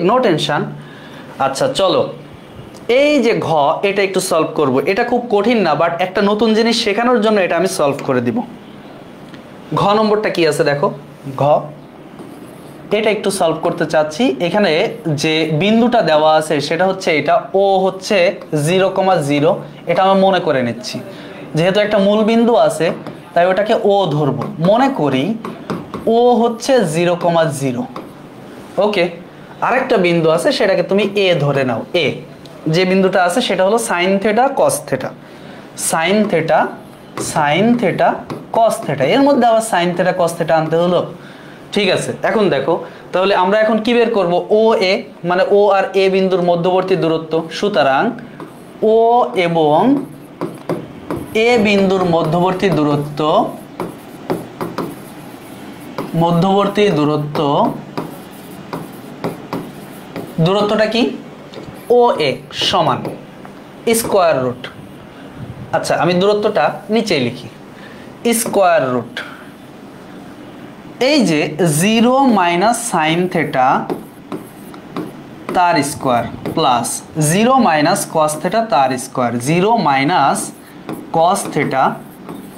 নো টেনশন। আচ্ছা চলো, এই যে ঘ, এটা একটু সলভ করব। এটা খুব কঠিন না, বাট একটা নতুন জিনিস শেখানোর জন্য এটা আমি সলভ করে দিব। ঘ নম্বরটা কি আছে দেখো, ঘ এটা একটু সলভ করতে চাচ্ছি। এখানে যে বিন্দুটা দেওয়া আছে সেটা হচ্ছে এটা, ও হচ্ছে 0,0, এটা আমি মনে করে নিচ্ছি, যেহেতু একটা মূল বিন্দু আছে তাই ওটাকে ও ধরবো। মনে করি ও হচ্ছে 0,0। ওকে, আরেকটা বিন্দু আছে সেটাকে তুমি এ ধরে নাও। এ যে বিন্দুটা আছে সেটা হলো sine theta cos theta, sine theta, sine theta cos theta, এর মধ্যে আবার সাইন থেটা কস থেটা আনতে হলো। ঠিক আছে, এখন দেখো তাহলে আমরা এখন কি বের করব, ও এ মানে ও আর এ বিন্দুর মধ্যবর্তী দূরত্ব। সুতরাং ও এবং এ বিন্দুর মধ্যবর্তী দূরত্ব, দূরত্বটা কি, ও এ সমান স্কোয়ার রুট, আচ্ছা আমি দূরত্বটা নিচে লিখি, স্কোয়ার রুট এই যে 0 মাইনাস সাইন থেটা তার square plus 0 minus cos theta তার স্কোয়ার, 0 মাইনাস কস থেটা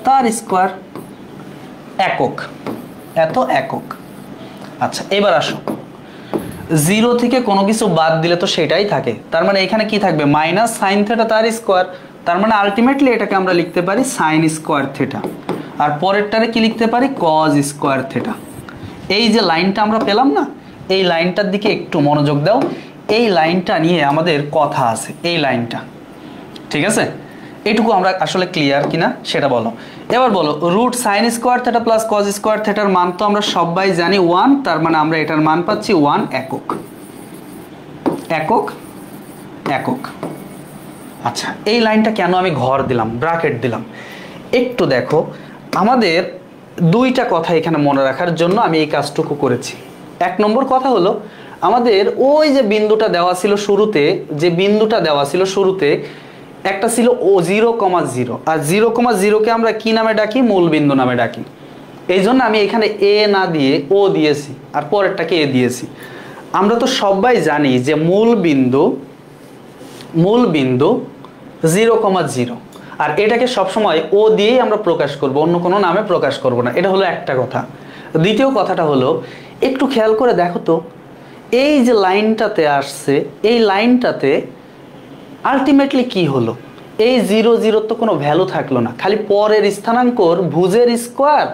তার স্কোয়ার, একক, এত একক। আচ্ছা এবার আসো, 0 থেকে কোনো কিছু বাদ দিলে তো সেটাই থাকে, তার মানে এখানে কি থাকবে, মাইনাস সাইন থেটা তার স্কোয়ার, তার মানে আলটিমেটলি এটাকে আমরা লিখতে পারি সাইন স্কোয়ার থেটা, আর পরেরটারে কি লিখতে পারি, কজ স্কোয়ার থেটা। এই যে লাইনটা আমরা পেলাম না, এই লাইনটার দিকে একটু মনোযোগ দাও, এই লাইনটা নিয়ে আমাদের কথা আছে। এই লাইনটা ঠিক আছে, এটুকু আমরা আসলে ক্লিয়ার কিনা সেটা বলো। এবার বলো root sine square theta plus cos square থিটার মান তো আমরা সবাই জানি 1, তার মানে আমরা এটার মান পাচ্ছি 1 একক। একক একক। আচ্ছা, এই লাইনটা কেন আমি ঘর দিলাম, ব্র্যাকেট দিলাম, একটু দেখো। আমাদের দুইটা কথা এখানে মনে রাখার জন্য আমি এই কাজটুকু করেছি। এক নম্বর কথা হলো, আমাদের ওই যে বিন্দুটা দেওয়া ছিল শুরুতে, যে বিন্দুটা দেওয়া ছিল শুরুতে একটা ছিল ও 0,0, আর 0,0কে আমরা কি নামে ডাকি, মূল বিন্দু নামে ডাকি। এই জন্য আমি এখানে এ না দিয়ে ও দিয়েছি, আর পরেরটাকে এ দিয়েছি। আমরা তো সবাই জানি যে মূল বিন্দু 0,0, আর এটাকে সবসময় ও দিয়েই আমরা প্রকাশ করব, অন্য কোনো নামে প্রকাশ করব না। এটা হলো একটা কথা। দ্বিতীয় কথাটা হলো, একটু খেয়াল করে দেখো তো, এই যে লাইনটাতে আসছে, এই লাইনটাতে আলটিমেটলি কি হলো, এই 0,0 তো কোনো ভ্যালু থাকলো না, খালি পরের স্থানাঙ্কর ভুজের স্কোয়ার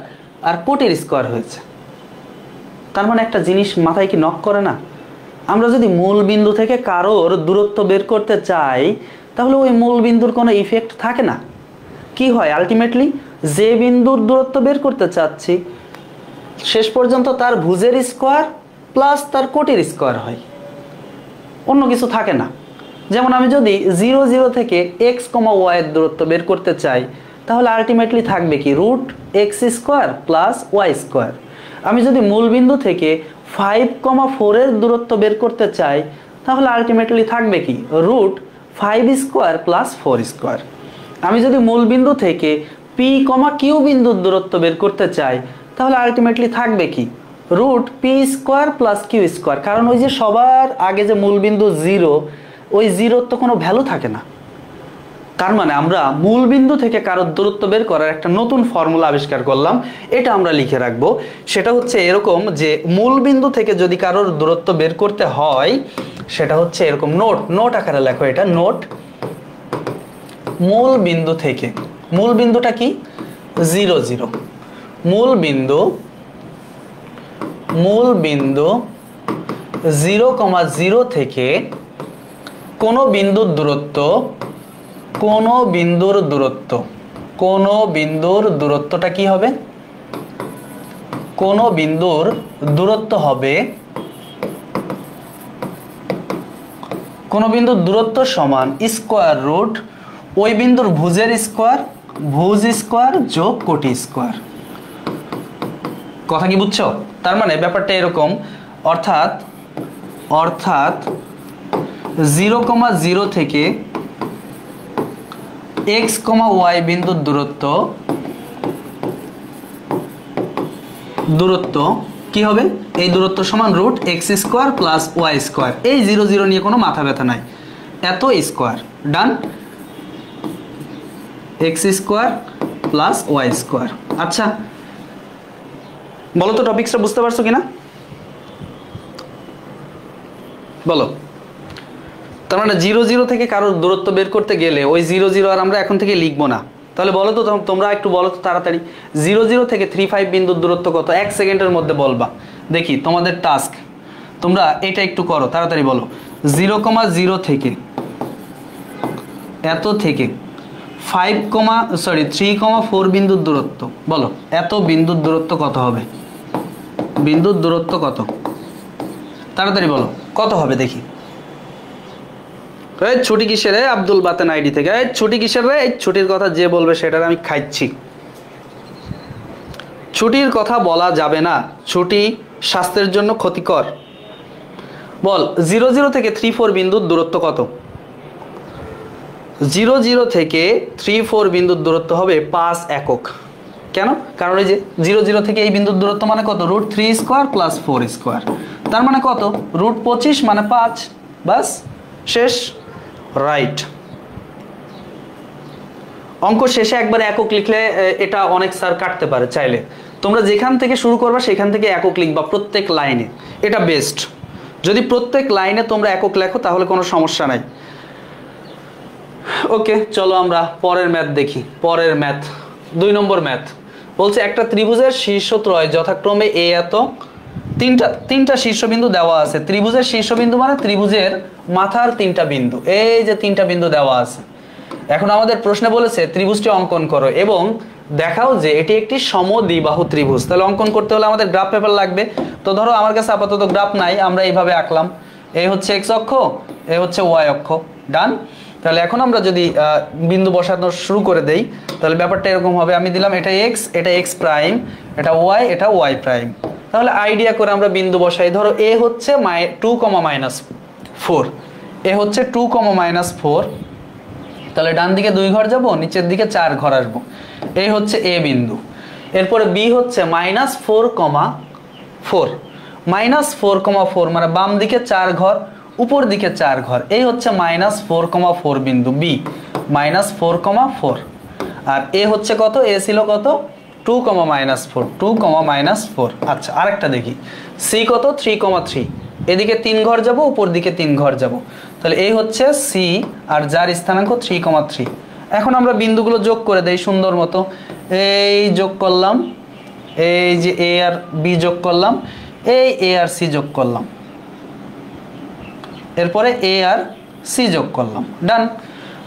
আর কোটের স্কোয়ার হয়েছে। তার মানে একটা জিনিস মাথায় কি নক করে না, আমরা যদি মূল বিন্দু থেকে কারোর দূরত্ব বের করতে চাই, তাহলে ওই মূল বিন্দুর কোনো ইফেক্ট থাকে না। কি হয় আলটিমেটলি, যে বিন্দুর দূরত্ব বের করতে চাচ্ছি শেষ পর্যন্ত তার ভুজের স্কোয়ার প্লাস তার কোটের স্কোয়ার হয়, অন্য কিছু থাকে না। যেমন আমি যদি 0,0 থেকে এক্স কমা ওয়াই এর দূরত্ব বের করতে চাই, তাহলে আলটিমেটলি থাকবে কি, root x square plus Y square. আমি যদি মূল বিন্দু থেকে 5,4 এর দূরত্ব বের করতে চাই, তাহলে আলটিমেটলি থাকবে কি, রুট 5 স্কোয়ার প্লাস 4 স্কোয়ার। আমি যদি মূল বিন্দু থেকে পি কমা কিউ বিন্দুর দূরত্ব বের করতে চাই, তাহলে আলটিমেটলি থাকবে কি, root p square plus q square. কারণ ওই যে সবার আগে যে মূল বিন্দু 0, ওই 0 তো কোনো ভ্যালু থাকে না। তার মানে আমরা মূল বিন্দু থেকে কারোর দূরত্ব বের করার একটা নতুন ফর্মুলা আবিষ্কার করলাম, এটা আমরা লিখে রাখবো। সেটা হচ্ছে এরকম যে মূল বিন্দু থেকে যদি কারোর দূরত্ব বের করতে হয়, সেটা হচ্ছে এরকম, নোট আকারে লেখো এটা, নোট মূল বিন্দু থেকে, মূল বিন্দুটা কি, 0,0, মূল বিন্দু 0,0 থেকে কোনো বিন্দুর দূরত্বটা কি হবে, কোনো বিন্দুর দূরত্ব হবে, কোনো বিন্দুর দূরত্ব সমান স্কোয়ার রুট ওই বিন্দুর ভুজের স্কোয়ার, ভুজ স্কোয়ার যোগ কোটি স্কোয়ার। কথা কি বুঝছো? তার মানে ব্যাপারটা এরকম, অর্থাৎ 0,0 থেকে এক্স কমা ওয়াই বিন্দুর দূরত্ব কি হবে, এই দূরত্ব সমান root x square plus Y square. এই 0,0 নিয়ে কোনো মাথা ব্যথা নাই, এত স্কোয়ার, ডান, X square plus Y square. আচ্ছা বলো তো টপিকসটা বুঝতে পারছো কিনা, বলো। তার মানে 0,0 থেকে কারোর দূরত্ব বের করতে গেলে ওই 0,0 আর আমরা এখন থেকে লিখবো না। তাহলে বলো তো, তোমরা একটু বলো তো তাড়াতাড়ি, 0,0 থেকে 3,5 বিন্দুর দূরত্ব কত, 1 সেকেন্ডের মধ্যে বলবা। দেখি তোমাদের টাস্ক, তোমরা এটা একটু করো, তাড়াতাড়ি বলো। 0,0 থেকে এত থেকে 3,4 বিন্দুর দূরত্ব, বলো এত বিন্দুর দূরত্ব কত হবে, বিন্দুর দূরত্ব কত, তাড়াতাড়ি বলো কত হবে দেখি। ছুটি কিসের রে, আব্দুল বাতেন আইডি থেকে, ছুটি কিসের রে, এই ছুটির কথা যে বলবে সেটার আমি খাইছি। ছুটির কথা বলা যাবে না, ছুটি স্বাস্থ্যের জন্য ক্ষতিকর। বল 0,0 থেকে 3,4 বিন্দুর দূরত্ব কত, 0,0 থেকে 3,4 বিন্দুর দূরত্ব হবে 5 একক। কেন, কারণ এই যে 0,0 থেকে এই বিন্দুর দূরত্ব মানে কত, রুট 3 স্কোয়ার প্লাস 4 স্কোয়ার, তার মানে কত, রুট 25 মানে 5, বাস শেষ, রাইট। অঙ্ক শেষে একবার একক লিখলে এটা অনেক স্যার কাটতে পারে, চাইলে তোমরা যেখান থেকে শুরু করবা সেখান থেকে একক লিখবা প্রত্যেক লাইনে, এটা বেস্ট। যদি প্রত্যেক লাইনে তোমরা একক লেখো তাহলে কোনো সমস্যা নাই। ওকে চলো আমরা পরের ম্যাথ দেখি। পরের ম্যাথ 2 নম্বর ম্যাথ বলছে একটা ত্রিভুজের শীর্ষত্রয় যথাক্রমে এ এত, তিনটা শীর্ষবিন্দু দেওয়া আছে। ত্রিভুজের শীর্ষবিন্দু মানে ত্রিভুজের মাথার 3টা বিন্দু, এই যে 3টা বিন্দু দেওয়া আছে। এখন আমাদের প্রশ্নে বলেছে ত্রিভুজটি অঙ্কন করো এবং দেখাও যে এটি একটি সমদ্বিবাহু ত্রিভুজ। তাহলে অঙ্কন করতে হলে আমাদের গ্রাফ পেপার লাগবে। তো ধরো আমার কাছে আপাতত গ্রাফ নাই, আমরা এইভাবে আঁকলাম, এই হচ্ছে এক্স অক্ষ, এই হচ্ছে ওয়াই অক্ষ। ডান। তাহলে এখন আমরা যদি বিন্দু বসানো শুরু করে দেই তাহলে ব্যাপারটা এরকম হবে, আমি দিলাম এটা এক্স, এটা এক্স প্রাইম, এটা ওয়াই, এটা ওয়াই প্রাইম। তাহলে আইডিয়া করে আমরা বিন্দু বসাই। ধরো এ হচ্ছে 2,-4, এ হচ্ছে 2,-4। তাহলে ডান দিকে 2 ঘর যাব, নিচের দিকে 4 ঘর আসবো। এই হচ্ছে এ বিন্দু। এরপরে বি হচ্ছে -4,4, -4,4 মানে বাম দিকে 4 ঘর, উপর দিকে 4 ঘর। এই হচ্ছে -4,4 বিন্দু বি, -4,4। আর এ হচ্ছে কত, এ ছিল কত 2,-4। আচ্ছা আরেকটা দেখি, সি কত 3,3, এদিকে 3 ঘর যাব, উপর দিকে 3 ঘর যাব। তাহলে এই হচ্ছে সি আর যার স্থানাঙ্ক 3,3। এখন আমরা বিন্দুগুলো যোগ করে দেই সুন্দর মতো। এই যোগ করলাম, এই যে এ আর বি যোগ করলাম, এই এ আর সি যোগ করলাম, এরপরে এ আর সি যোগ করলাম। ডান।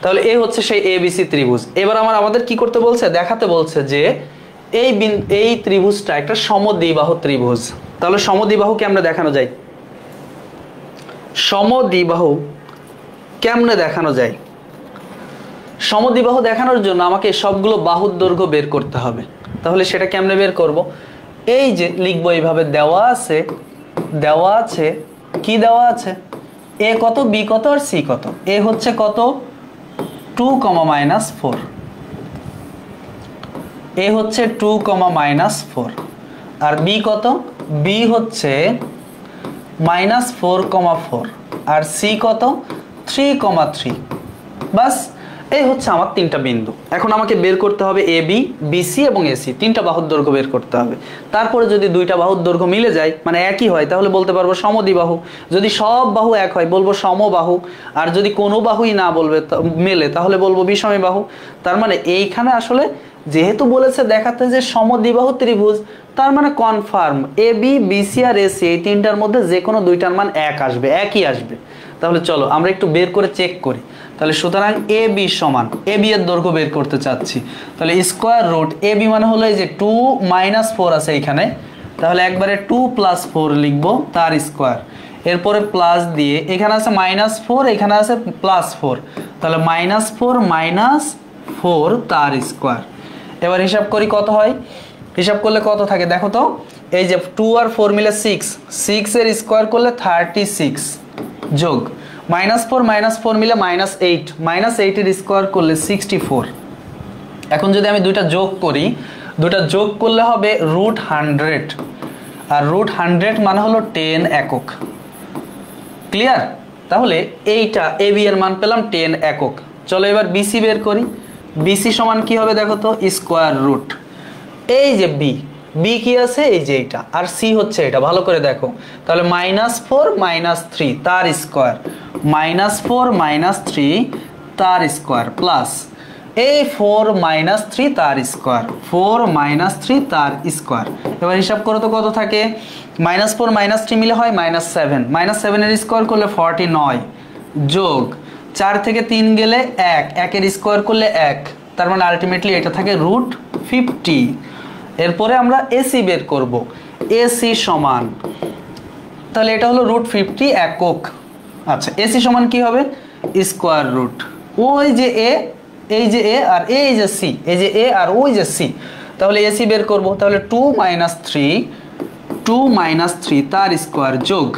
তাহলে এই হচ্ছে সেই এবিসি ত্রিভুজ। এবার আমাদের কি করতে বলছে, দেখাতে বলছে যে এই ত্রিভুজটা একটা সমদ্বিবাহু ত্রিভুজ। তাহলে সমদ্বিবাহু কেমনে দেখানো যায়, সমদ্বিবাহু কেমনে দেখানো যায়? সমদ্বিবাহু দেখানোর জন্য আমাকে সবগুলো বাহুর দৈর্ঘ্য বের করতে হবে। তাহলে সেটা কেমনে বের করব? এই যে লিখবো এইভাবে, দেওয়া আছে কি দেওয়া আছে, এ কত, বি কত আর সি কত। এ হচ্ছে কত 2,-4, এ হচ্ছে 2,-4, আর বি কত, বি হচ্ছে -4,4, আর সি কত 3,3। বাস, এই হচ্ছে আমার 3টা বিন্দু। এখন আমাকে বের করতে হবে এ বি, বিসি এবং এসি, 3টা বাহুর দৈর্ঘ্য বের করতে হবে। তারপরে যদি 2টা বাহুর দৈর্ঘ্য মিলে যায়, মানে একই হয়, তাহলে বলতে পারবো সমদ্বিবাহু। যদি সব বাহু এক হয় বলবো সমবাহু, আর যদি কোনো বাহুই না বলবে মেলে তাহলে বলবো বিষমী বাহু। তার মানে এইখানে আসলে যেহেতু বলেছে দেখাতে যে সমদ্বিবাহু ত্রিভুজ, তার মানে কনফার্ম এ বি, বিসি আর এসি এই 3টার মধ্যে যে কোনো 2টার মান এক আসবে, একই আসবে। তাহলে চলো আমরা একটু বের করে চেক করি। তাহলে সুতরাং এ বি সমান, এ বি এর দৈর্ঘ্য বের করতে চাচ্ছি, তাহলে স্কোয়ার রুট এ বি মানে হলো এই যে 2-4 আছে এইখানে, তাহলে একবারে 2 + 4 লিখবো তার স্কোয়ার। এরপরে প্লাস দিয়ে এখানে আছে -4, এখানে আছে +4, তাহলে -4 তার স্কোয়ার। এবার হিসাব করি কত হয়, হিসাব করলে কত থাকে দেখো তো, এই যে 2 আর 4 মিলে 6 এর স্কোয়ার করলে 36, যোগ -4 মিলে -8 এর স্কোয়ার করলে 64। এখন যদি আমি 2টা যোগ করি, 2টা যোগ করলে হবে √100, আর √100 মানে হলো 10 একক। ক্লিয়ার? তাহলে এইটা এ বি এর মান পেলাম 10 একক। চলো এবার বিসি বের করি। বিসি সমান কি হবে দেখো তো, স্কোয়ার রুট এই যে বি, বি কি আছে এই যে এইটা, আর সি হচ্ছে এটা, ভালো করে দেখো। তাহলে -4 - 3 তার স্কোয়ার, -4 - 3 তার স্কোয়ার, প্লাস এই 4 - 3 তার স্কোয়ার, 4 - 3 তার স্কোয়ার। এবার হিসাব করো তো কত থাকে, -4 - 3 মিলে হয় -7, -7 এর স্কোয়ার করলে 49, যোগ 4 থেকে 3 গেলে 1 এর স্কোয়ার করলে 1, তার মানে আলটিমেটলি এটা থাকে √50। এরপরে আমরা এসি বের করব, এসি সমান, তাহলে এটা হলো √50 একক। আচ্ছা এসি সমান কি হবে, স্কোয়ার রুট ওই যে এ, এই যে এ আর এই যে সি, এই যে এ আর ওই যে সি, তাহলে এসি বের করব। তাহলে 2 - 3 তার স্কোয়ার, যোগ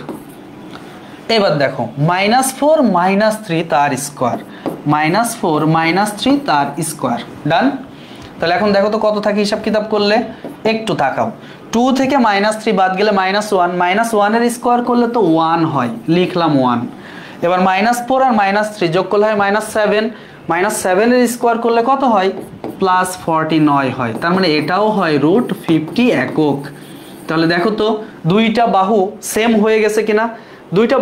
এবার দেখো -4 - 3 তার স্কোয়ার, -4 - 3 তার স্কোয়ার। ডান। তাহলে এখন দেখো তো কত থাকে হিসাব কিতাব করলে, একটু তাকাও। 2 থেকে -3 বাদ গেলে -1, -1 এর স্কোয়ার করলে তো 1 হয়, লিখলাম 1। এবার -4 আর -3 যোগ করলে হয় -7, -7 এর স্কোয়ার করলে কত হয়, +49 হয়, তার মানে এটাও হয় √50 একক। তাহলে দেখো তো 2টা বাহু সেম হয়ে গেছে কিনা, 2টা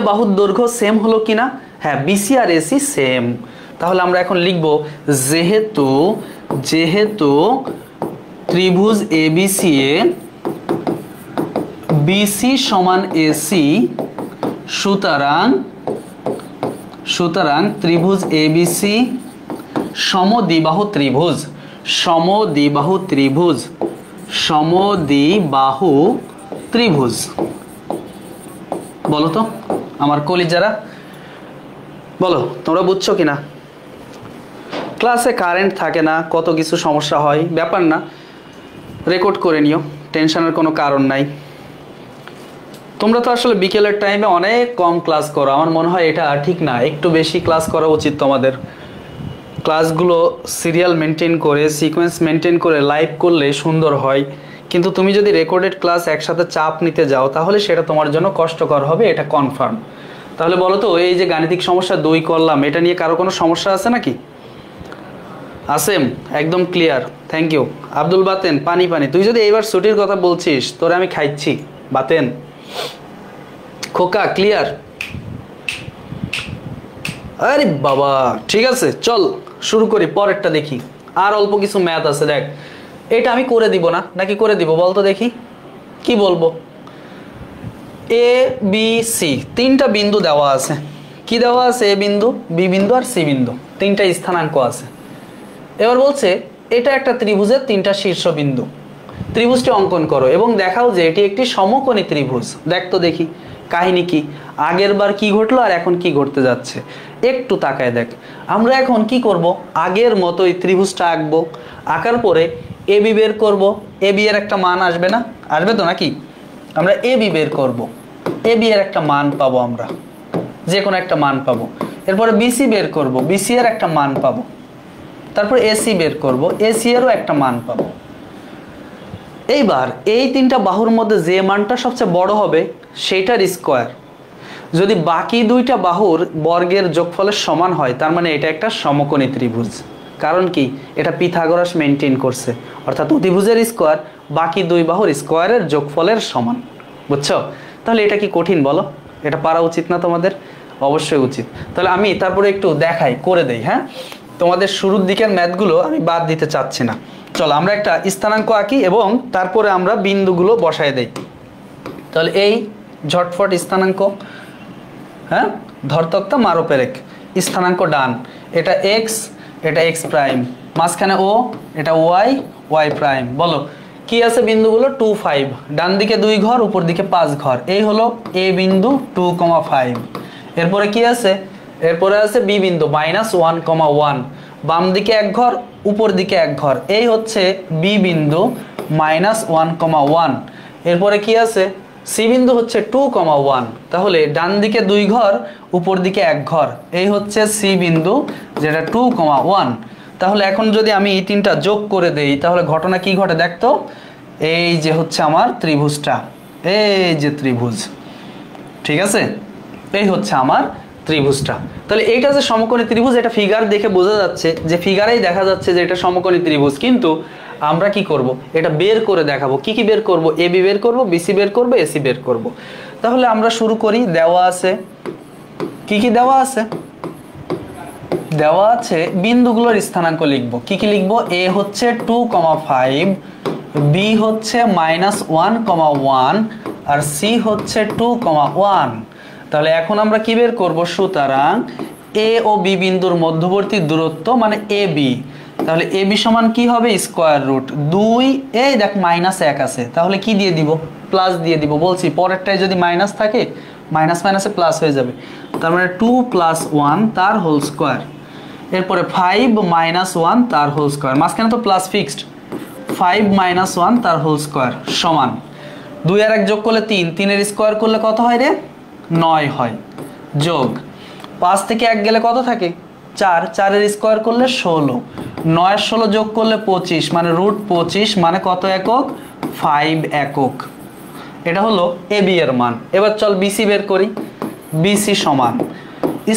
বাহুর দৈর্ঘ্য সেম হলো কিনা, হ্যাঁ বিসি আর এসি সেম। তাহলে আমরা এখন লিখব যেহেতু ত্রিভুজ এবিসি এ বিসি সমান এসি, সুতরাং ত্রিভুজ এবিসি সমদ্বিবাহু ত্রিভুজ, সমদ্বিবাহু ত্রিভুজ, সমদ্বিবাহু ত্রিভুজ। বলো তো আমার কলিজারা, বলো তোমরা বুঝছো কিনা? ক্লাসে কারেন্ট থাকে না, কত কিছু সমস্যা হয়, ব্যাপার না, রেকর্ড করে নিও, টেনশনের কোনো কারণ নাই। তোমরা তো আসলে বিকেলের টাইমে অনেক কম ক্লাস করো, আমার মনে হয় এটা ঠিক না, একটু বেশি ক্লাস করা উচিত তোমাদের। ক্লাসগুলো সিরিয়াল মেনটেন করে, সিকোয়েন্স মেনটেন করে লাইভ করলে সুন্দর হয়, কিন্তু তুমি যদি রেকর্ডেড ক্লাস একসাথে চাপ নিতে যাও তাহলে সেটা তোমার জন্য কষ্টকর হবে, এটা কনফার্ম। তাহলে বলো তো, এই যে গাণিতিক সমস্যা 2 করলাম, এটা নিয়ে কারো কোনো সমস্যা আছে নাকি? আসেম একদম clear, thank you. Abdul Baten পানি পানি, তুই যদি এইবার ছুটির কথা বলছিস তোরে আমি খাইছি বাতেন। খোকা ক্লিয়ার? আরে বাবা ঠিক আছে, চল শুরু করি, পরেরটা দেখি। আর অল্প কিছু ম্যাথ আছে, দেখ এটা আমি করে দিব না, নাকি করে দিব বলতো দেখি, কি বলবো? এ বি সি 3টা বিন্দু দেওয়া আছে, কি দেওয়া আছে? এ বিন্দু, বি বিন্দু আর সি বিন্দু, 3টা স্থানাঙ্ক আছে। এবার বলছে এটা একটা ত্রিভুজের 3টা শীর্ষবিন্দু, ত্রিভুজটি অঙ্কন করো এবং দেখাও যে এটি একটি সমকোণী ত্রিভুজ। দেখ তো দেখি কাহিনী কি, আগের বার কি ঘটলো আর এখন কি ঘটতে যাচ্ছে, একটু তাকায় দেখ। আমরা এখন কি করব, আগের মতোই ত্রিভুজটা আঁকবো, আঁকার পরে এ বি বের করব। এ বি এর একটা মান আসবে না, আসবে তো নাকি? আমরা এ বি বের করব, এ বি এর একটা মান পাবো, আমরা যে কোনো একটা মান পাবো। এরপরে বিসি বের করব, বিসি এর একটা মান পাবো। তারপর এসি বের করব, এসি এরও একটা মান পাবো। এইবার এই 3টা বাহুর মধ্যে যে মানটা সবচেয়ে বড় হবে সেইটার স্কোয়ার যদি বাকি 2টা বাহুর বর্গের যোগফলের সমান হয়, তার মানে এটা একটা সমকোণী ত্রিভুজ। কারণ কি, এটা পিথাগোরাস মেনটেন করছে, অর্থাৎ অতিভুজের স্কোয়ার বাকি 2 বাহুর স্কোয়ারের যোগফলের সমান। বুঝছো? তাহলে এটা কি কঠিন বলো? এটা পারা উচিত না তোমাদের? অবশ্যই উচিত। তাহলে আমি তারপরে একটু দেখাই, করে দেই। হ্যাঁ, তোমাদের শুরুর দিকের ম্যাথগুলো আমি বাদ দিতে চাচ্ছি না। চলো আমরা একটা স্থানাঙ্ক আঁকি এবং তারপরে আমরা বিন্দুগুলো বসায় দেই। তাহলে এই ঝটফট স্থানাঙ্ক, হ্যাঁ ধরতক্তা মারো পেরেক, স্থানাঙ্ক ডান, এটা এক্স, এটা এক্স প্রাইম, মাঝখানে ও, এটা ওয়াই, ওয়াই প্রাইম। বলো কি আছে বিন্দুগুলো? 2 5, ডান দিকে 2 ঘর, উপর দিকে 5 ঘর, এই হলো এ বিন্দু 2,5। এরপরে কি আছে? এরপরে আছে বি বিন্দু -1,1, বাম দিকে 1 ঘর, উপর দিকে 1 ঘর, এই হচ্ছে বি বিন্দু -1,1। এরপরে কি আছে? সি বিন্দু হচ্ছে 2,1, তাহলে ডান দিকে 2 ঘর, উপর দিকে 1 ঘর, এই হচ্ছে সি বিন্দু যেটা 2,1। তাহলে এখন যদি আমি এই 3টা যোগ করে দেই তাহলে ঘটনা কি ঘটে দেখতো? এই যে হচ্ছে আমার ত্রিভুজটা, এই যে ত্রিভুজ, ঠিক আছে, এই হচ্ছে আমার ত্রিভুজটা। তাহলে এইটা যে সমকোণী ত্রিভুজ, এটা ফিগার দেখে বোঝা যাচ্ছে, যে ফিগারেই দেখা যাচ্ছে যে এটা সমকোণী ত্রিভুজ। কিন্তু আমরা কি করব, এটা বের করে দেখাবো। কি কি বের করব? এ বি বের করব, বিসি বের করব, এসি বের করব। তাহলে আমরা শুরু করি। দেওয়া আছে কি কি দেওয়া আছে? দেওয়া আছে বিন্দুগুলোর স্থানাঙ্ক লিখব। কি কি লিখব? এ হচ্ছে 2,5, বি হচ্ছে -1,1 আর সি হচ্ছে 2,1। তাহলে এখন আমরা কি বের করব? সুতরাং এ ও বি বিন্দুর মধ্যবর্তী দূরত্ব মানে এ বি। তাহলে এ বি সমান কি হবে? Square root 2। এই দেখ -1 আছে, তাহলে কি দিয়ে দিব? প্লাস দিয়ে দিব। বলছি পরেরটায় যদি মাইনাস থাকে, মাইনাস মাইনাসে প্লাস হয়ে যাবে। তার মানে 2 + 1 তার হোল স্কোয়ার। এরপরে 5 - 1 তার হোল স্কোয়ার, মাঝখানে তো প্লাস ফিক্সড। 5 - 1 তার হোল স্কোয়ার সমান 2 আর 1 যোগ করলে 3, 3 এর স্কোয়ার করলে কত হয় রে? 9 হয়। যোগ 5 থেকে 1 গেলে কত থাকে? 4, 4 এর স্কোয়ার করলে 16, 9 আর 16 যোগ করলে 25, মানে √25, মানে কত একক? 5 একক। এটা হলো এ বি এর মান। এবার চল বিসি বের করি। বিসি সমান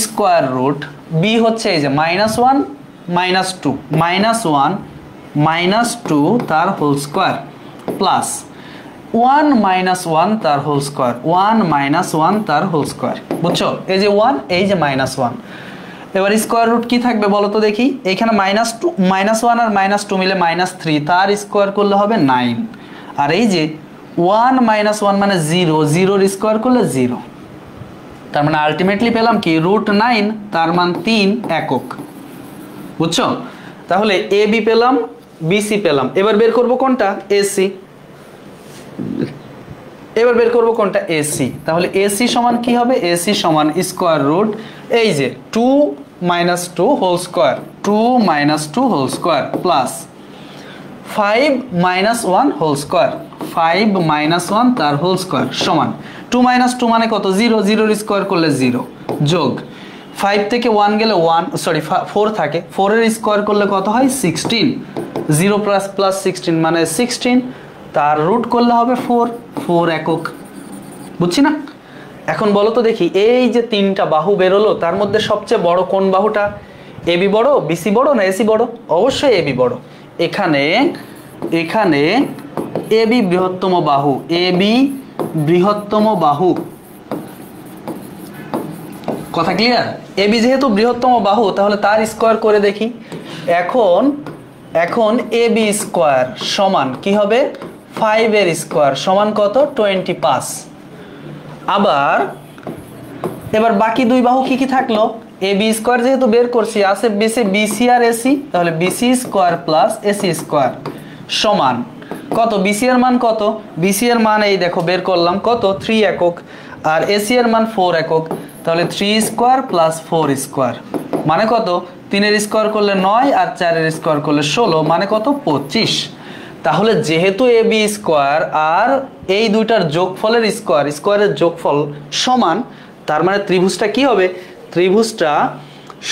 স্কোয়ার রুট, বি হচ্ছে এই যে -1 -2, -1 -2 তার হোল স্কোয়ার প্লাস 1 - 1 তার হোল স্কোয়ার, 1 - 1 তার হোল স্কোয়ার। বুঝছো? এই যে 1, এই যে -1। এবার স্কোয়ার রুট কি থাকবে বলো তো দেখি? এইখানে -2, -1 আর -2 মিলে -3, তার স্কোয়ার করলে হবে 9। আর এই যে 1 - 1 মানে 0, 0 এর স্কোয়ার করলে 0। তার মানে আলটিমেটলি পেলাম কি √9, তার মান 3 একক। বুঝছো? তাহলে এ বি পেলাম, বিসি পেলাম, এবার বের করব কোনটা? এসি। এবার বের করব কোনটা? এসি। তাহলে এসি সমান কি হবে? এসি সমান স্কোয়ার রুট এই যে 2 - 2 whole square, 2 - 2 whole square plus 5 - 1 whole square, 5 - 1 তার হোল স্কোয়ার সমান 2 - 2 মানে কত? 0, 0 স্কোয়ার করলে 0, যোগ 5 থেকে 1 গেলে 4 থাকে, 4 এর স্কোয়ার করলে কত হয়? 16, 0 প্লাস 16 মানে 16, তার রুট করলে হবে 4 একক। বুঝছি না? এখন বলো তো দেখি, এই যে তিনটা বাহু বেরোলো তার মধ্যে সবচেয়ে বড় কোন বাহুটা? এবি বড়, বিসি বড় না এসি বড়? অবশ্যই এবি বড়। এখানে এবি বৃহত্তম বাহু, এবি বৃহত্তম বাহু। কথা ক্লিয়ার? এবি যেহেতু বৃহত্তম বাহু তাহলে তার স্কোয়ার করে দেখি। এখন এবি স্কোয়ার সমান কি হবে? 5 এর স্কোয়ার সমান কত? 25। এবার বাকি দুই বাহু কি কি থাকলো? এবি স্কোয়ার যেহেতু বের করছি, আছে বিসি আর এসি, তাহলে BC square plus AC square সমান কত? বিসি এর মান কত? বিসি এর মান এই দেখো বের করলাম কত? 3 একক, আর এসি এর মান 4 একক, তাহলে 3 স্কোয়ার প্লাস 4 স্কোয়ার মানে কত? 3 এর স্কোয়ার করলে 9 আর 4 এর স্কোয়ার করলে 16 মানে কত? 25। তাহলে যেহেতু এবি স্কোয়ার আর এই দুইটার যোগফলের স্কোয়ারের যোগফল সমান, তার মানে ত্রিভুজটা কি হবে? ত্রিভুজটা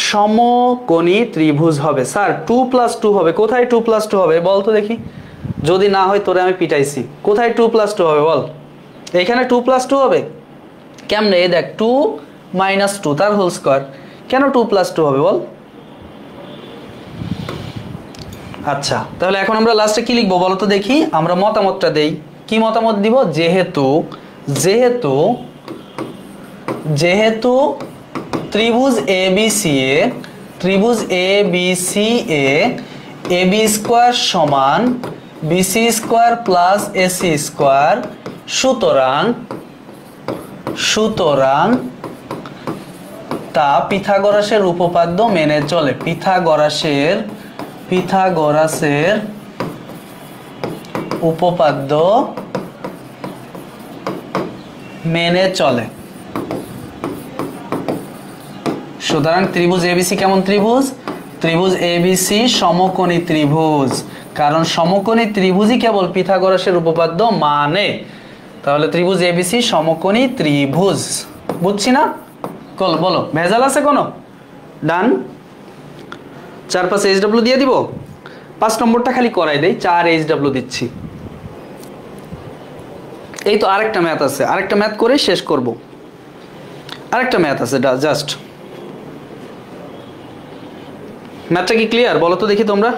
সমকোণী ত্রিভুজ হবে। স্যার 2 + 2 হবে, কোথায় 2 + 2 হবে বল তো দেখি, যদি না হয় তোরে আমি পিটাইছি। কোথায় 2 + 2 হবে বল? এখানে 2 + 2 হবে। কেমনে? এই দেখ 2 - 2 তার হোল স্কোয়ার। কেন 2 + 2 হবে বল? আচ্ছা, তাহলে এখন আমরা লাস্টে কি লিখবো বলো তো দেখি, আমরা মতামতটা দেই। কি মতামত দিব? যেহেতু ত্রিভুজ এবিসি এ এবি স্কোয়ার সমান BC square plus AC square, সুতরাং তা পিথাগোরাসের উপপাদ্য মেনে চলে। পিথাগোরাসের উপপাদ্য মেনে চলে। সুতরাং ত্রিভুজ এবিসি কেমন ত্রিভুজ? ত্রিভুজ এবিসি সমকোণী ত্রিভুজ, কারণ সমকোণী ত্রিভুজই কেবল পিথাগোরাসের উপপাদ্য মানে। তাহলে ত্রিভুজ এবিসি সমকোণী ত্রিভুজ। বুঝছি না? বলো, ভেজাল আছে কোনো? ডান। 4-5 এইচডব্লিউ দিয়ে দিব। 5 নম্বরটা খালি করাই দেই, 4 এইচডব্লিউ দিচ্ছি। এই তো আরেকটা ম্যাথ আছে, আরেকটা ম্যাথ করে শেষ করব। আরেকটা ম্যাথ আছে, জাস্ট ম্যাথটা কি ক্লিয়ার বলো তো দেখি, তোমরা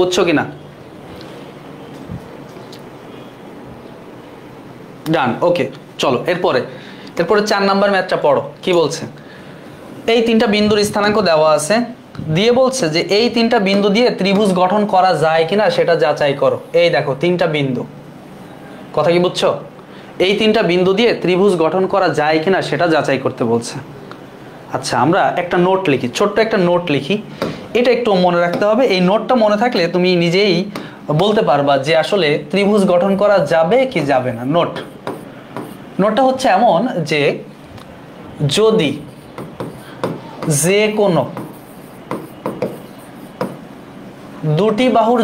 বুঝছো কিনা? ডান, ওকে। চলো এরপরে 4 নাম্বার ম্যাথটা পড়ো। কি বলছে? এই তিনটা বিন্দুর স্থানাঙ্ক দেওয়া আছে, দিয়ে বলছে যে এই তিনটা বিন্দু দিয়ে ত্রিভুজ গঠন করা যায় কিনা সেটা যাচাই করো। এই দেখো তিনটা বিন্দু, কথা কি বুঝছো? এই তিনটা বিন্দু দিয়ে ত্রিভুজ গঠন করা যায় কিনা সেটা যাচাই করতে বলছে। আচ্ছা, আমরা একটা নোট লিখি, ছোট্ট একটা নোট লিখি। এটা একটু মনে রাখতে হবে। এই নোটটা মনে থাকলে তুমি নিজেই বলতে পারবা যে আসলে ত্রিভুজ গঠন করা যাবে কি যাবে না। নোটটা হচ্ছে এমন যে যদি যে কোনো দুটি বাহুর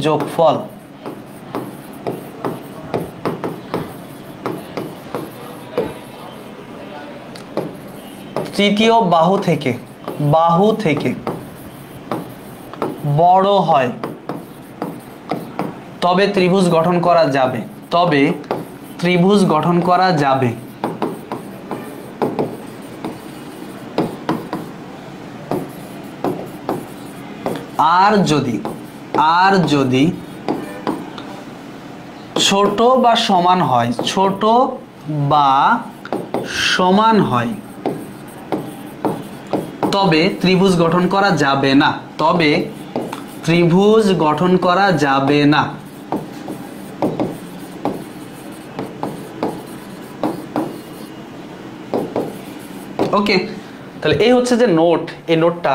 যোগফল তৃতীয় বাহু থেকে বড় হয়, তবে ত্রিভুজ গঠন করা যাবে। আর যদি ছোট বা সমান হয় তবে ত্রিভুজ গঠন করা যাবে না। ওকে, তাহলে এই হচ্ছে যে নোট, এই নোটটা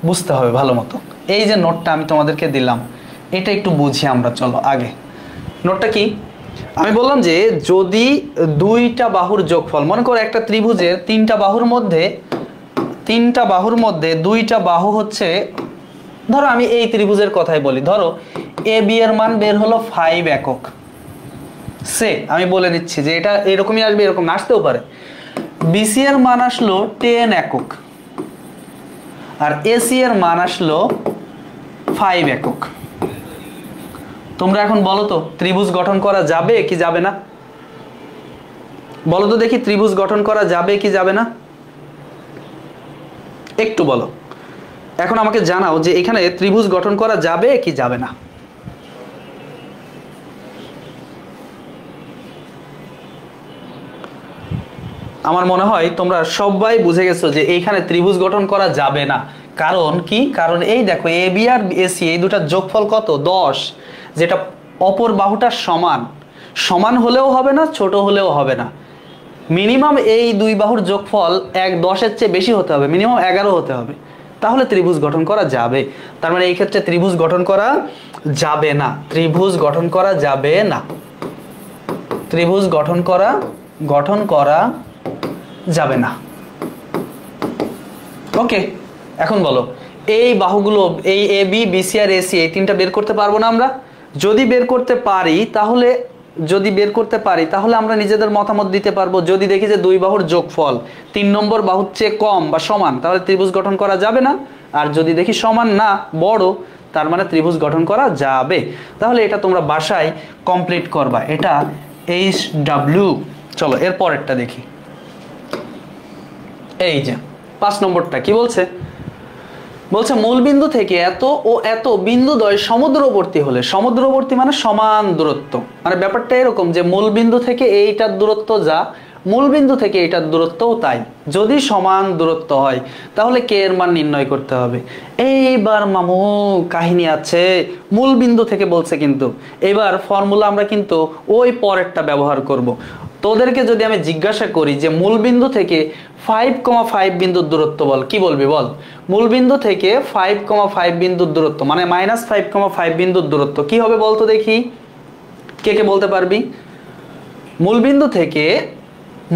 বুঝতে হবে ভালো মতো। এই যে নোটটা আমি তোমাদেরকে দিলাম, এটা একটু বুঝি আমরা। চলো আগে নোটটা কি, আমি বললাম যে যদি দুইটা বাহুর যোগফল, মনে করো একটা ত্রিভুজের তিনটা বাহুর মধ্যে দুইটা বাহু হচ্ছে, ধরো আমি এই ত্রিভুজের কথাই বলি, ধরো এ বি এর মান বের হলো 5 একক। সে আমি বলে দিচ্ছি যে এটা এরকমই আসবে, এরকম আসতেও পারে। বিসি এর মান আসলো 10 একক, আর এসি এর মান আসলো 5 একক। তোমরা এখন বলো তো ত্রিভুজ গঠন করা যাবে কি যাবে না? বলো তো দেখি, ত্রিভুজ গঠন করা যাবে কি যাবে না? একটু বলো। এখন আমাকে জানাও যে এখানে ত্রিভুজ গঠন করা যাবে কি যাবে না? আমার মনে হয় তোমরা সবাই বুঝে গেছো যে এইখানে ত্রিভুজ গঠন করা যাবে না। কারণ কি? কারণ এই দেখো এ বি আর এসি এই দুটার যোগফল কত? 10, যেটা অপর বাহুটার সমান। সমান হলেও হবে না, ছোট হলেও হবে না। মিনিমাম এই দুই বাহুর যোগফল 10-এর চেয়ে বেশি হতে হবে, মিনিমাম 11 হতে হবে, তাহলে ত্রিভুজ গঠন করা যাবে। তার মানে এই ক্ষেত্রে ত্রিভুজ গঠন করা যাবে না, ত্রিভুজ গঠন করা যাবে না, ত্রিভুজ গঠন করা যাবে না। ওকে, এখন বলো এই বাহুগুলো, এই এ বি, বিসি আর এসি, এই তিনটা বের করতে পারবো না আমরা? যদি বের করতে পারি তাহলে আমরা নিজেদের মতামত দিতে পারবো। যদি দেখি যে দুই বাহুর যোগফল 3 নম্বর বাহুর চেয়ে কম বা সমান, তাহলে ত্রিভুজ গঠন করা যাবে না। আর যদি দেখি সমান না, বড়, তার মানে ত্রিভুজ গঠন করা যাবে। তাহলে এটা তোমরা বাসায় কমপ্লিট করবা, এটা HW। চলো এর পরেরটা দেখি। এই যে 5 নম্বরটা কি বলছে? বলছে মূলবিন্দু থেকে এত ও এত বিন্দুদ্বয় সমুদ্রবর্তী হলে, সমুদ্রবর্তী মানে সমান দূরত্ব, মানে ব্যাপারটা এরকম যে মূলবিন্দু থেকে এইটার দূরত্ব যা, মূলবিন্দু থেকে এইটার দূরত্বও তাই। যদি সমান দূরত্ব হয় তাহলে কে এর মান নির্ণয় করতে হবে। এইবার মামু কাহিনী আছে, মূলবিন্দু থেকে বলছে, কিন্তু এবার ফর্মুলা আমরা কিন্তু ওই পরেরটা ব্যবহার করব। তোদেরকে যদি আমি জিজ্ঞাসা করি যে মূলবিন্দু থেকে 5,5 বিন্দুর দূরত্ব বল, কি বলবি বল? মূলবিন্দু থেকে 5,5 বিন্দুর দূরত্ব মানে -5,5 বিন্দুর দূরত্ব কি হবে বলতো দেখি, কে কে বলতে পারবি? মূলবিন্দু থেকে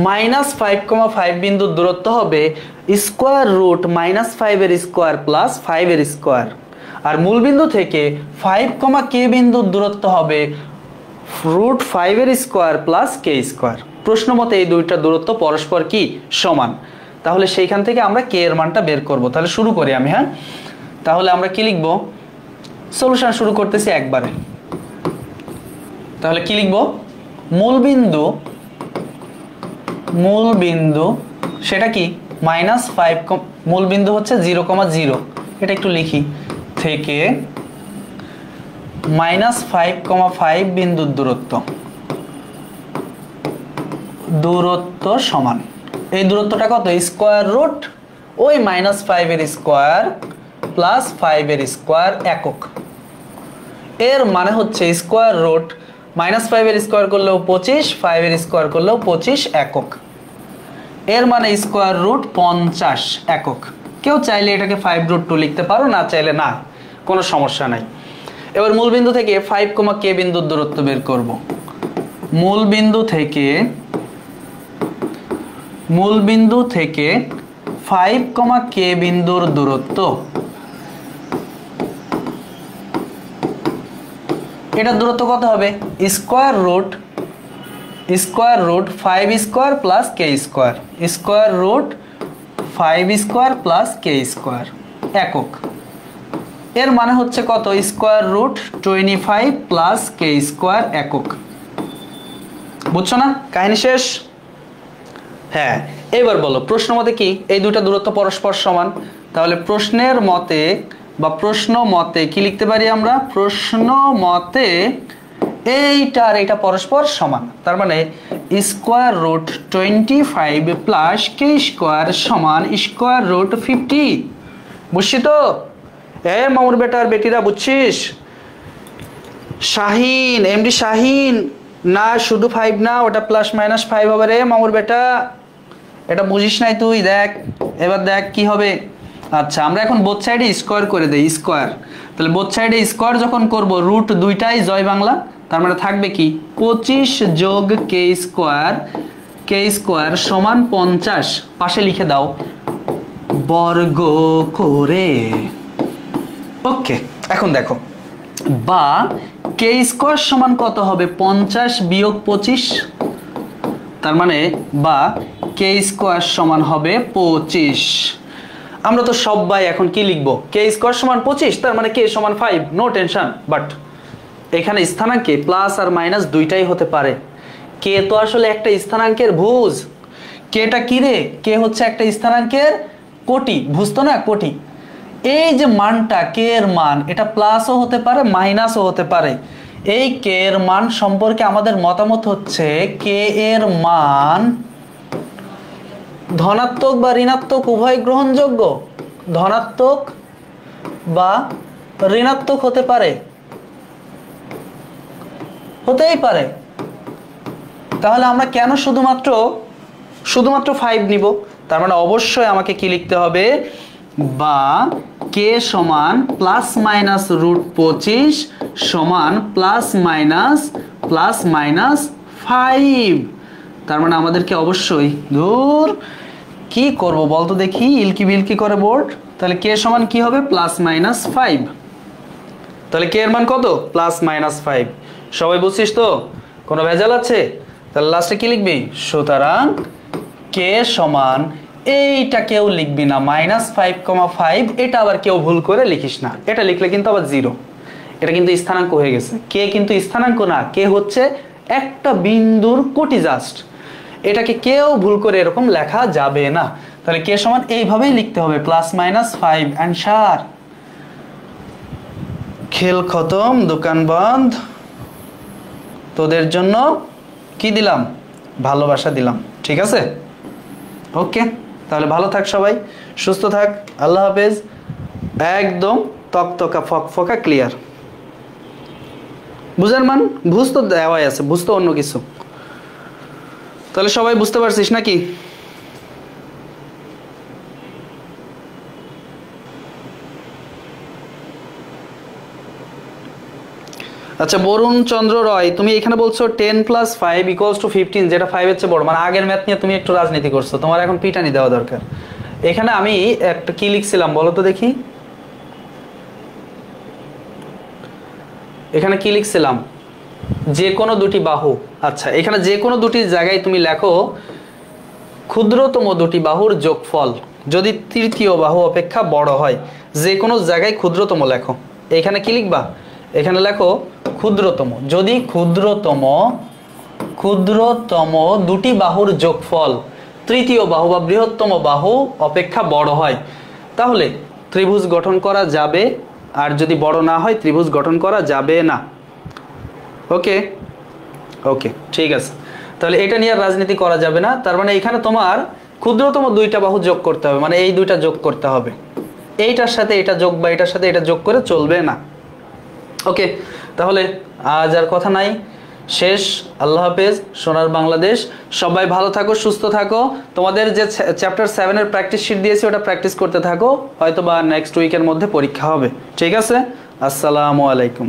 -5,5 বিন্দুর দূরত্ব হবে স্কোয়ার রুট -5 এর স্কোয়ার প্লাস 5 এর স্কোয়ার। আর মূলবিন্দু থেকে 5, k বিন্দুর দূরত্ব হবে √5 এর স্কোয়ার প্লাস k স্কোয়ার। প্রশ্ন মতে এই দুইটা দূরত্ব পরস্পর কি সমান, তাহলে সেইখান থেকে আমরা k এর মানটা বের করব। তাহলে শুরু করি আমি, হ্যাঁ। তাহলে আমরা কি লিখব? সলিউশন শুরু করতেছি একবারে। তাহলে কি লিখব? মূলবিন্দু সেটা কি -5, মূলবিন্দু হচ্ছে 0,0, এটা একটু লিখি, থেকে -5,5 বিন্দুর দূরত্ব সমান, এই দূরত্বটা কত? স্কোয়ার রুট ওই -5 এর স্কোয়ার প্লাস 5 এর স্কোয়ার একক। এর মানে হচ্ছে স্কোয়ার রুট -5 এর স্কোয়ার করলেও 25, 5 এর স্কোয়ার করলেও 25 একক। এর মানে স্কোয়ার রুট 50 একক। কেউ চাইলে এটাকে 5√2 লিখতে পারো, না চাইলে না, কোনো সমস্যা নাই। এবার মূলবিন্দু থেকে 5, k বিন্দুর দূরত্ব বের করব। মূলবিন্দু থেকে 5, k বিন্দুর দূরত্ব, এটার দূরত্ব কত হবে? Square root 5 square plus k square, square root 5 square plus k square একক। এর মানে হচ্ছে কত? Square root 25 plus k square একক। বুঝছো না? কাহিনী শেষ? হ্যাঁ। এবার বলো প্রশ্ন মতে কি এই দুটা দূরত্ব পরস্পর সমান, তাহলে প্রশ্নের মতে বা প্রশ্ন মতে কি লিখতে পারি আমরা? প্রশ্ন মতে এইটা আর এটা পরস্পর সমান, তার মানে square root 25 plus k square সমান স্কোয়ার রুট 50। বুঝছি তো? মামুর বেটার বেটিরা বুঝছিস? শাহিন, এমডি শাহিন, না শুধু 5 না, ওটা +-5 হবে রে মামুর বেটা। এটা বুঝিস নাই তুই, দেখ এবার দেখ কি হবে। আচ্ছা আমরা এখন বোথ সাইডে স্কোয়ার করে দেই, স্কোয়ার। তাহলে বোথ সাইডে স্কোয়ার যখন করব, রুট দুইটাই জয় বাংলা, তার মানে থাকবে কি 25 যোগ কে স্কোয়ার সমান 50, পাশে লিখে দাও বর্গ করে। ওকে, এখন দেখো বা কে স্কোয়ার সমান কত হবে 50 বিয়োগ 25, তার মানে বা কে স্কোয়ার সমান হবে 25। আমরা তো সবাই এখন কি লিখবো, কে স্কোয়ার সমান 25, তার মানে কে সমান 5, নো টেনশন। বাট এখানে স্থানাঙ্কে প্লাস আর মাইনাস দুইটাই হতে পারে। কে তো আসলে একটা স্থানাঙ্কের ভুজ, কেটা কি রে, কে হচ্ছে একটা স্থানাঙ্কের কোটি, ভুজ তো না কোটি। এই যে মানটা কে এর মান, এটা প্লাসও হতে পারে মাইনাসও হতে পারে। এই কে এর মান সম্পর্কে আমাদের মতামত হচ্ছে কে এর মান ধনাত্মক বা ঋণাত্মক উভয় গ্রহণযোগ্য, ধনাত্মক বা ঋণাত্মক হতে পারে, হতেই পারে। তাহলে আমরা কেন শুধুমাত্র 5 নিব? তার মানে অবশ্যই আমাকে কি লিখতে হবে, বা কে সমান প্লাস মাইনাস √25 সমান প্লাস মাইনাস 5। তার মানে আমাদেরকে অবশ্যই দূর কি করব বলতো দেখি, ইলকি বিলকি করে বোর্ড। তাহলে কে সমান কি হবে প্লাস মাইনাস 5। তাহলে কে এর মান কত প্লাস মাইনাস 5। সবাই বুঝছিস তো, কোনো ভেজাল আছে? তাহলে লাস্টে কি লিখবি, সুতরাং কে সমান, এইটা কেউ লিখবি না -5,5, এটা আবার কেউ ভুল করে লিখিস না, এটা লিখলে কিন্তু আবার 0, এটা কিন্তু স্থানাঙ্ক হয়ে গেছে। কে কিন্তু স্থানাঙ্ক না, কে হচ্ছে একটা বিন্দুর কোটি জাস্ট, এটাকে কেউ ভুল করে এরকম লেখা যাবে না। তাহলে কে সমান এইভাবেই লিখতে হবে +-5। অ্যানসার। খেল খতম, দোকান বন্ধ। তোদের জন্য কি দিলাম, ভালোবাসা দিলাম, ঠিক আছে? ওকে, তাহলে ভালো থাক সবাই, সুস্থ থাক, আল্লাহ হাফেজ। একদম তকতকা ফকফকা ক্লিয়ার। বুঝার মান বুঝ তো দেওয়াই আছে, বুঝ তো অন্য কিছু। তাহলে সবাই বুঝতে পারছিস নাকি? আচ্ছা বরুণ চন্দ্র রয়, তুমি এখানে বলছো 10 + 5 = 15, যেটা 5 এর চেয়ে বড়, মানে আগের ম্যাথ নিয়ে তুমি একটু রাজনীতি করছো, তোমার এখন পিটানি দেওয়া দরকার। এখানে আমি একটা কি লিখছিলাম বলো তো দেখি, এখানে কি লিখছিলাম, যে কোনো দুটি বাহু। আচ্ছা এখানে যে কোনো দুটি জায়গায় তুমি লেখো ক্ষুদ্রতম দুটি বাহুর যোগফল যদি তৃতীয় বাহু অপেক্ষা বড় হয়, যে কোনো জায়গায় ক্ষুদ্রতম লেখো। এখানে কি লিখবা, এখানে লেখো ক্ষুদ্রতম, যদি ক্ষুদ্রতম দুটি বাহুর যোগফল তৃতীয় বাহু বা বৃহত্তম বাহু অপেক্ষা বড় হয়, তাহলে ত্রিভুজ গঠন করা যাবে, আর যদি বড় না হয় ত্রিভুজ গঠন করা যাবে না। ওকে ওকে ঠিক আছে, তাহলে এটা নিয়ে রাজনীতি করা যাবে না। তার মানে এখানে তোমার ক্ষুদ্রতম দুইটা বাহু যোগ করতে হবে, মানে এই দুইটা যোগ করতে হবে, এইটার সাথে এটা যোগ বা এটার সাথে এটা যোগ করে চলবে না। ওকে, তাহলে আজ আর কথা নাই, শেষ। আল্লাহ হাফেজ, সোনার বাংলাদেশ। সবাই ভালো থাকো, সুস্থ থাকো। তোমাদের যে চ্যাপ্টার 7 এর প্র্যাকটিস শিট দিয়েছি ওটা প্র্যাকটিস করতে থাকো, হয়তো বা নেক্সট উইকের মধ্যে পরীক্ষা হবে, ঠিক আছে? আসসালামু আলাইকুম।